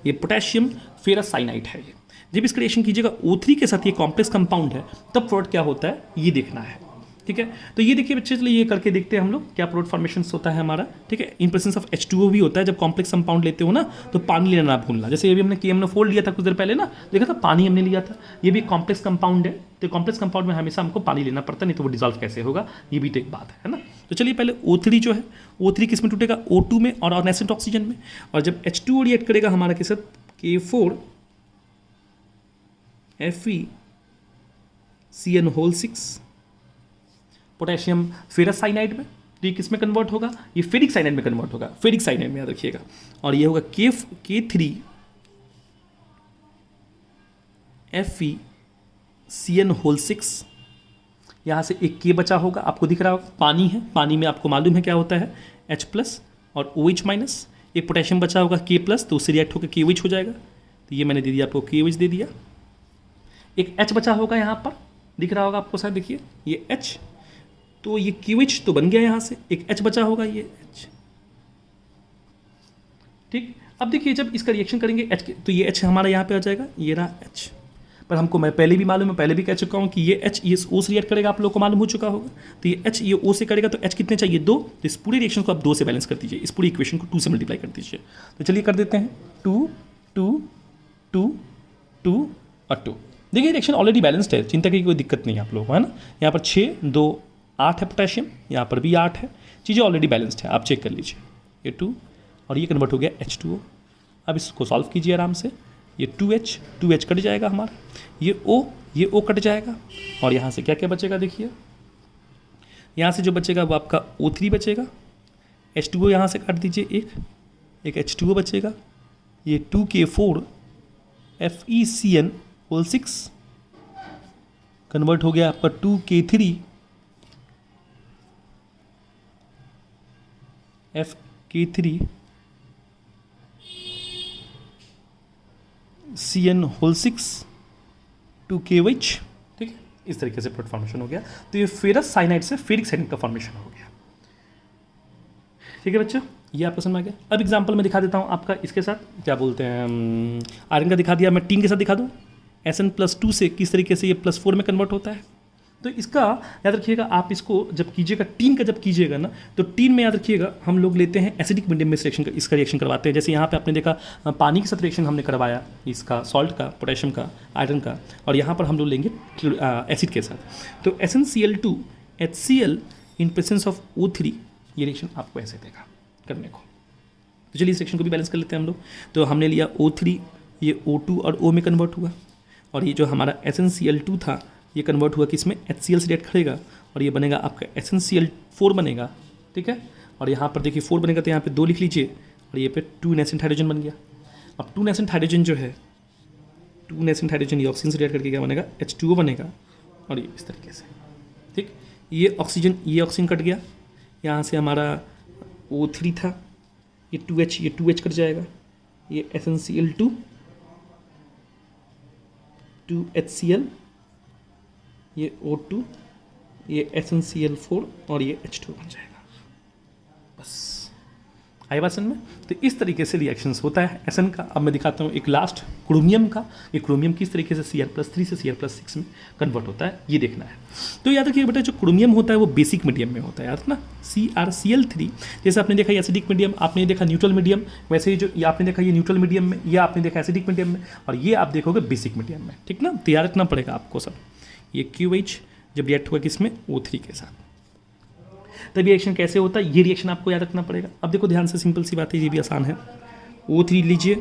ये पोटेशियम फेरस साइनाइड है। ये जब इसका रिएक्शन कीजिएगा O3 के साथ, ये कॉम्प्लेक्स कंपाउंड है, तब प्रोडक्ट क्या होता है ये देखना है। ठीक है, तो ये देखिए बच्चे, चलिए ये करके देखते हैं हम लोग क्या प्रोडक्ट फॉर्मेशन होता है हमारा। ठीक है, इन प्रेजेंस ऑफ H2O भी होता है। जब कॉम्प्लेक्स कंपाउंड लेते हो ना तो पानी लेना ना भूलना। जैसे ये भी हमने KMnO4 लिया था कुछ देर पहले ना, देखा था पानी हमने लिया था। ये भी कॉम्प्लेक्स कंपाउंड है, तो कॉम्प्लेक्स कंपाउंड में हमेशा हमको पानी लेना पड़ता है, नहीं तो वो डिजॉल्व कैसे होगा, ये भी तो एक बात है ना। तो चलिए पहले O3 जो है, O3 किस में टूटेगा, O2 में और नेसेंट ऑक्सीजन में। और जब H2O रिएक्ट करेगा हमारा के साथ K4FeCN6 पोटेशियम फेरस साइनाइड में, तो ये किस में कन्वर्ट होगा, ये फेरिक साइनाइड में कन्वर्ट होगा, फेरिक साइनाइड में याद रखिएगा। और ये होगा K3FeCN6, यहाँ से एक K बचा होगा, आपको दिख रहा होगा, पानी है, पानी में आपको मालूम है क्या होता है H+ और OH-, एक पोटेशियम बचा होगा K+, तो उससे रिएक्ट होकर KOH हो जाएगा। तो ये मैंने दे दिया आपको, KOH दे दिया। एक H बचा होगा यहाँ पर, दिख रहा होगा आपको शायद, देखिए ये H, तो ये KOH तो बन गया यहाँ से, एक H बचा होगा, ये H। ठीक, अब देखिए जब इसका रिएक्शन करेंगे H, तो ये H हमारा यहाँ पे आ जाएगा, ये रहा H। पर हमको, मैं पहले भी मालूम है, पहले भी कह चुका हूँ कि ये H ये O से रिएक्ट करेगा, आप लोग को मालूम हो चुका होगा। तो ये H ये O से करेगा, तो H कितने चाहिए, 2। तो इस पूरे रिएक्शन को आप 2 से बैलेंस कर दीजिए, इस पूरी इक्वेशन को 2 से मल्टीप्लाई कर दीजिए। तो चलिए कर देते हैं, 2 2 2 2 और 2। देखिए रिएक्शन ऑलरेडी बैलेंस्ड है, चिंता की कोई दिक्कत नहीं है आप लोगों को, है ना। यहाँ पर 6 2 8 है पोटेशियम, यहाँ पर भी 8 है, चीज़ें ऑलरेडी बैलेंस्ड है, आप चेक कर लीजिए। ये 2 और ये कन्वर्ट हो गया H2O। अब इसको सॉल्व कीजिए आराम से, ये 2H कट जाएगा हमारा, ये O कट जाएगा, और यहाँ से क्या क्या बचेगा देखिए, यहाँ से जो बचेगा वो आपका O3 बचेगा, H2O यहाँ से काट दीजिए, एक H2O बचेगा, ये 2K4FeCN6 कन्वर्ट हो गया आपका 2K3FeCN6 2KOH। ठीक है, इस तरीके से प्रोडक्ट फॉर्मेशन हो गया। तो ये फेरस साइनाइड से फेरिक साइनाइड का फॉर्मेशन हो गया। ठीक है बच्चों, ये आपको समझ आ गया। अब एग्जांपल मैं दिखा देता हूँ आपका इसके साथ, क्या बोलते हैं, आयरन का दिखा दिया, मैं टीन के साथ दिखा दूँ। Sn+2 से किस तरीके से ये +4 में कन्वर्ट होता है। तो इसका याद रखिएगा, आप इसको जब कीजिएगा, टीन का जब कीजिएगा ना, तो टीन में याद रखिएगा हम लोग लेते हैं एसिडिक मीडियम में रिएक्शन, इसका रिएक्शन करवाते हैं। जैसे यहाँ पे आपने देखा पानी के साथ रिएक्शन हमने करवाया, इसका सॉल्ट का, पोटेशियम का, आयरन का, और यहाँ पर हम लोग लेंगे एसिड के साथ। तो SnCl2 HCl in presence of O3, ये रिएक्शन आपको ऐसे देगा करने को। तो चलिए इस रिएक्शन को भी बैलेंस कर लेते हैं हम लोग। तो हमने लिया O3, ये O2 और O में कन्वर्ट हुआ, और ये जो हमारा SnCl2 था ये कन्वर्ट हुआ किसमें, HCl से रिएक्ट करेगा, और ये बनेगा आपका SnCl4 बनेगा। ठीक है, और यहाँ पर देखिए 4 बनेगा, तो यहाँ पे 2 लिख लीजिए, और ये पे 2 नेसेंट हाइड्रोजन बन गया। अब 2 नेसेंट हाइड्रोजन जो है, 2 नेसेंट हाइड्रोजन ये ऑक्सीजन से रिएक्ट करके क्या बनेगा, H2O बनेगा, और ये इस तरीके से। ठीक, ये ऑक्सीजन कट गया, यहाँ से हमारा O3 था, ये 2H, ये 2H कट जाएगा, ये SnCl2, 2HCl, ये O2, ये SnCl4 और ये H2 बन जाएगा। बस आई बात समझ में? तो इस तरीके से रिएक्शंस होता है एसन का। अब मैं दिखाता हूँ एक लास्ट क्रोमियम का। ये क्रोमियम किस तरीके से Cr+3 से Cr+6 में कन्वर्ट होता है, ये देखना है। तो याद रखिए बेटा, जो क्रोमियम होता है वो बेसिक मीडियम में होता है, याद ना। CrCl3 जैसे आपने देखा एसिडिक मीडियम, आपने देखा न्यूट्रल मीडियम, वैसे ही जो ये आपने देखा ये न्यूट्रल मीडियम में, ये आपने देखा एसिडिक मीडियम में, और ये आप देखोगे बेसिक मीडियम में, ठीक ना। तो याद रखना पड़ेगा आपको सब। ये QH जब रिएक्ट हुआ किसमें, O3 के साथ, तब रिएक्शन कैसे होता है, ये रिएक्शन आपको याद रखना पड़ेगा। अब देखो ध्यान से, सिंपल सी बात है, ये भी आसान है। O3 लीजिए,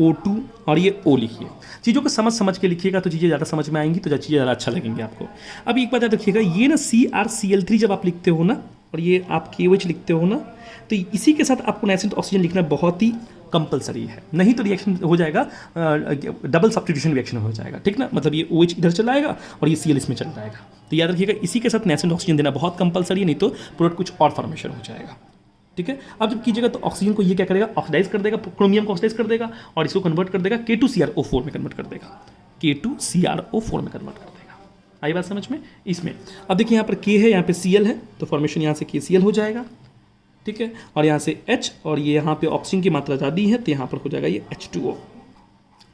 O2 और ये O लिखिए। चीज़ों को समझ के लिखिएगा तो चीज़ें ज़्यादा समझ में आएंगी, तो चीज़ें ज़्यादा अच्छा लगेंगे आपको। अब एक बात याद रखिएगा, ये ना CrCl3 जब आप लिखते हो ना, और ये आप KOH लिखते हो ना, तो इसी के साथ आपको नाइट्रोजन ऑक्सीजन लिखना बहुत ही कंपलसरी है, नहीं तो रिएक्शन हो जाएगा, डबल सब्स्टिट्यूशन रिएक्शन हो जाएगा, ठीक ना। मतलब ये OH इधर चला आएगा और ये Cl इसमें चल जाएगा। तो याद रखिएगा, इसी के साथ नाइट्रोजन ऑक्सीजन देना बहुत कंपलसरी है, नहीं तो प्रोडक्ट कुछ और फॉर्मेशन हो जाएगा, ठीक है। अब जब कीजिएगा तो ऑक्सीजन को ये क्या करेगा, ऑक्सीडाइज कर देगा, क्रोमियम को ऑक्सीडाइज कर देगा और इसको कन्वर्ट कर देगा K2CrO4 में कन्वर्ट कर देगा, K2CrO4 में कन्वर्ट कर देगा। आई बात समझ में? इसमें अब देखिए, यहाँ पर K है, यहाँ पे Cl है, तो फॉर्मेशन यहाँ से KCl हो जाएगा, ठीक है। और यहाँ से H, और ये यहाँ पे ऑक्सीजन की मात्रा ज़्यादा है, तो यहाँ पर हो जाएगा ये H2O।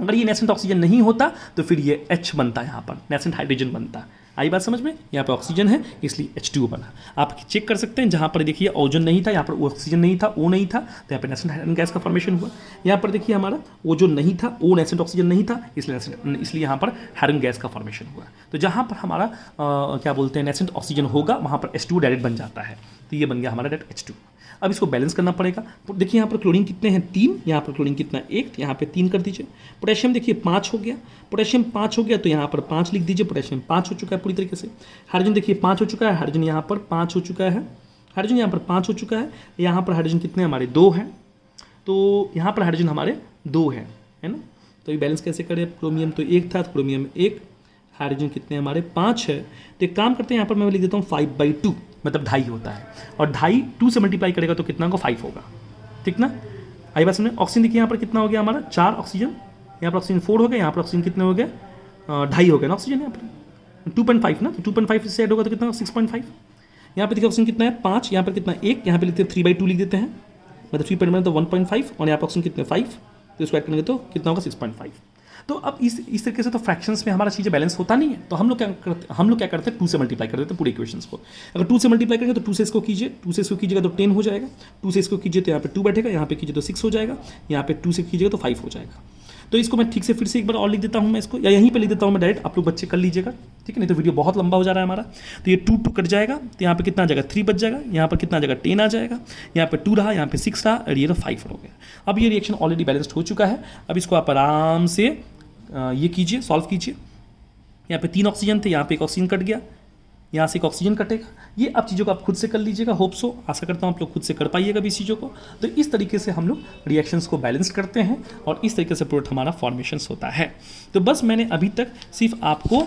अगर ये नेसेंट ऑक्सीजन नहीं होता तो फिर ये H बनता है, यहाँ पर नेसेंट हाइड्रोजन बनता है। आई बात समझ में? यहाँ पे ऑक्सीजन है इसलिए H2O बना। आप चेक कर सकते हैं, जहाँ पर देखिए ओजोन नहीं था, यहाँ पर ऑक्सीजन नहीं था, O नहीं था, तो यहाँ पे नेसेंट हाइड्रोजन गैस का फॉर्मेशन हुआ। यहाँ पर देखिए हमारा ओजोन नहीं था, O नेसेंट ऑक्सीजन नहीं था, इसलिए यहाँ पर हाइड्रोजन गैस का फॉर्मेशन हुआ। तो जहाँ पर हमारा क्या बोलते हैं, नेसेंट ऑक्सीजन होगा, वहाँ पर H2O डायरेक्ट बन जाता है, तो ये बन गया हमारा डायरेक्ट H2। अब इसको बैलेंस करना पड़ेगा। देखिए यहाँ पर क्लोरीन कितने हैं, 3, यहाँ पर क्लोरीन कितना, 1, यहाँ पे 3 कर दीजिए। पोटेशियम देखिए 5 हो गया, पोटेशियम 5 हो गया, तो यहाँ पर 5 लिख दीजिए, पोटेशियम 5 हो चुका है पूरी तरीके से। हाइड्रोजन देखिए 5 हो चुका है, हाइड्रोजन यहाँ पर 5 हो चुका है, हाइड्रोजन यहाँ पर 5 हो चुका है, यहाँ पर हाइड्रोजन कितने हमारे 2 हैं, तो यहाँ पर हाइड्रोजन हमारे 2 हैं, है ना। तो ये बैलेंस कैसे करें, क्रोमियम तो 1 था, तो क्रोमियम 1, हाइड्रोजन कितने हमारे 5 है। तो एक काम करते हैं, यहाँ पर मैं लिख देता हूँ 5/2, मतलब 2.5 होता है, और 2.5 2 से मल्टीप्लाई करेगा तो कितना होगा, 5 होगा, ठीक ना। आई बात समझे? ऑक्सीजन देखिए यहाँ पर कितना हो गया हमारा, 4 ऑक्सीजन, यहाँ पर ऑक्सीजन 4 हो गया, यहाँ पर ऑक्सीजन कितने हो गए, 2.5 हो गया ना ऑक्सीजन, यहाँ पर 2.5 ना, तो 2.5 से ऐड होगा तो कितना होगा, 6.5। यहाँ पर देखिए ऑक्सीजन कितना है, 5, यहाँ पर कितना 1, यहाँ पर लिखते हैं 3/2 लिख देते हैं, मतलब 3 तो 1.5, और यहाँ पर ऑक्सीजन कितने 5, तो इसको ऐड करेंगे तो कितना होगा 6.5। तो अब इस तरीके से तो फ्रैक्शंस में हमारा चीज़ें बैलेंस होता नहीं है, तो हम लोग क्या करते हैं, 2 से मल्टीप्लाई कर देते हैं पूरे इक्वेशंस को। अगर 2 से मल्टीप्लाई करेंगे तो 2 से इसको कीजिए, 2 से इसको कीजिएगा तो 10 हो जाएगा, 2 से इसको कीजिए तो यहाँ पे 2 बैठेगा, यहाँ पे कीजिए तो 6 हो जाएगा, यहाँ पे 2 से कीजिएगा तो 5 हो जाएगा। तो इसको मैं ठीक से फिर से एक बार और लिख देता हूँ मैं इसको, या यहीं पे लिख देता हूँ मैं डायरेक्ट, आप लोग बच्चे कर लीजिएगा, ठीक है, नहीं तो वीडियो बहुत लंबा हो जा रहा है हमारा। तो ये 2 कट जाएगा, तो यहाँ पे कितना आ जाएगा, 3 बच जाएगा, यहाँ पर कितना आ जाएगा, 10 आ जाएगा, यहाँ पे 2 रहा, यहाँ पे 6 रहा, और ये 5 हो गया। अब ये रिएक्शन ऑलरेडी बैलेंस्ड हो चुका है। अब इसको आप आराम से ये कीजिए, सॉल्व कीजिए। यहाँ पे 3 ऑक्सीजन थे, यहाँ पे 1 ऑक्सीजन कट गया, यहाँ से 1 ऑक्सीजन कटेगा। ये अब चीज़ों को आप खुद से कर लीजिएगा, होप सो, आशा करता हूँ आप लोग खुद से कर पाइएगा भी इस चीज़ों को। तो इस तरीके से हम लोग रिएक्शंस को बैलेंस करते हैं और इस तरीके से प्रोडक्ट हमारा फॉर्मेशंस होता है। तो बस मैंने अभी तक सिर्फ आपको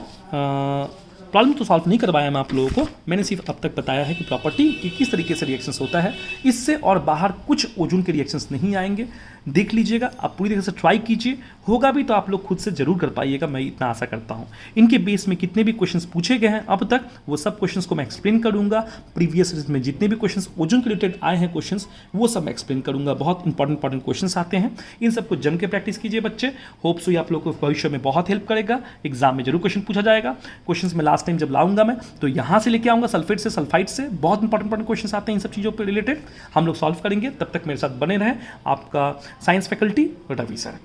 प्रॉब्लम तो सॉल्व नहीं करवाया मैं आप लोगों को, मैंने सिर्फ अब तक बताया है कि प्रॉपर्टी कि किस तरीके से रिएक्शंस होता है। इससे और बाहर कुछ ओजोन के रिएक्शंस नहीं आएंगे, देख लीजिएगा, आप पूरी तरह से ट्राई कीजिए, होगा भी तो आप लोग खुद से जरूर कर पाइएगा, मैं इतना आशा करता हूँ। इनके बेस में कितने भी क्वेश्चंस पूछे गए हैं अब तक, वो सब क्वेश्चंस को मैं एक्सप्लेन करूँगा। प्रीवियस सीरीज में जितने भी क्वेश्चंस ओजोन के रिलेटेड आए हैं क्वेश्चंस, वो सब मैं एक्सप्लेन करूँगा। बहुत इंपॉर्टेंट क्वेश्चंस आते हैं, इन सबको जम के प्रैक्टिस कीजिए बच्चे। होप सो ये आप लोग को भविष्य में बहुत हेल्प करेगा, एग्जाम में जरूर क्वेश्चन पूछा जाएगा। क्वेश्चंस में लास्ट टाइम जब लाऊंगा मैं तो यहाँ से लेके आऊँगा, सल्फेट से, सल्फाइड से, बहुत इंपॉर्टेंट क्वेश्चन आते हैं इन सब चीज़ों पर रिलेटेड, हम लोग सॉल्व करेंगे। तब तक मेरे साथ बने रहें, आपका साइंस फैकल्टी रवि सर।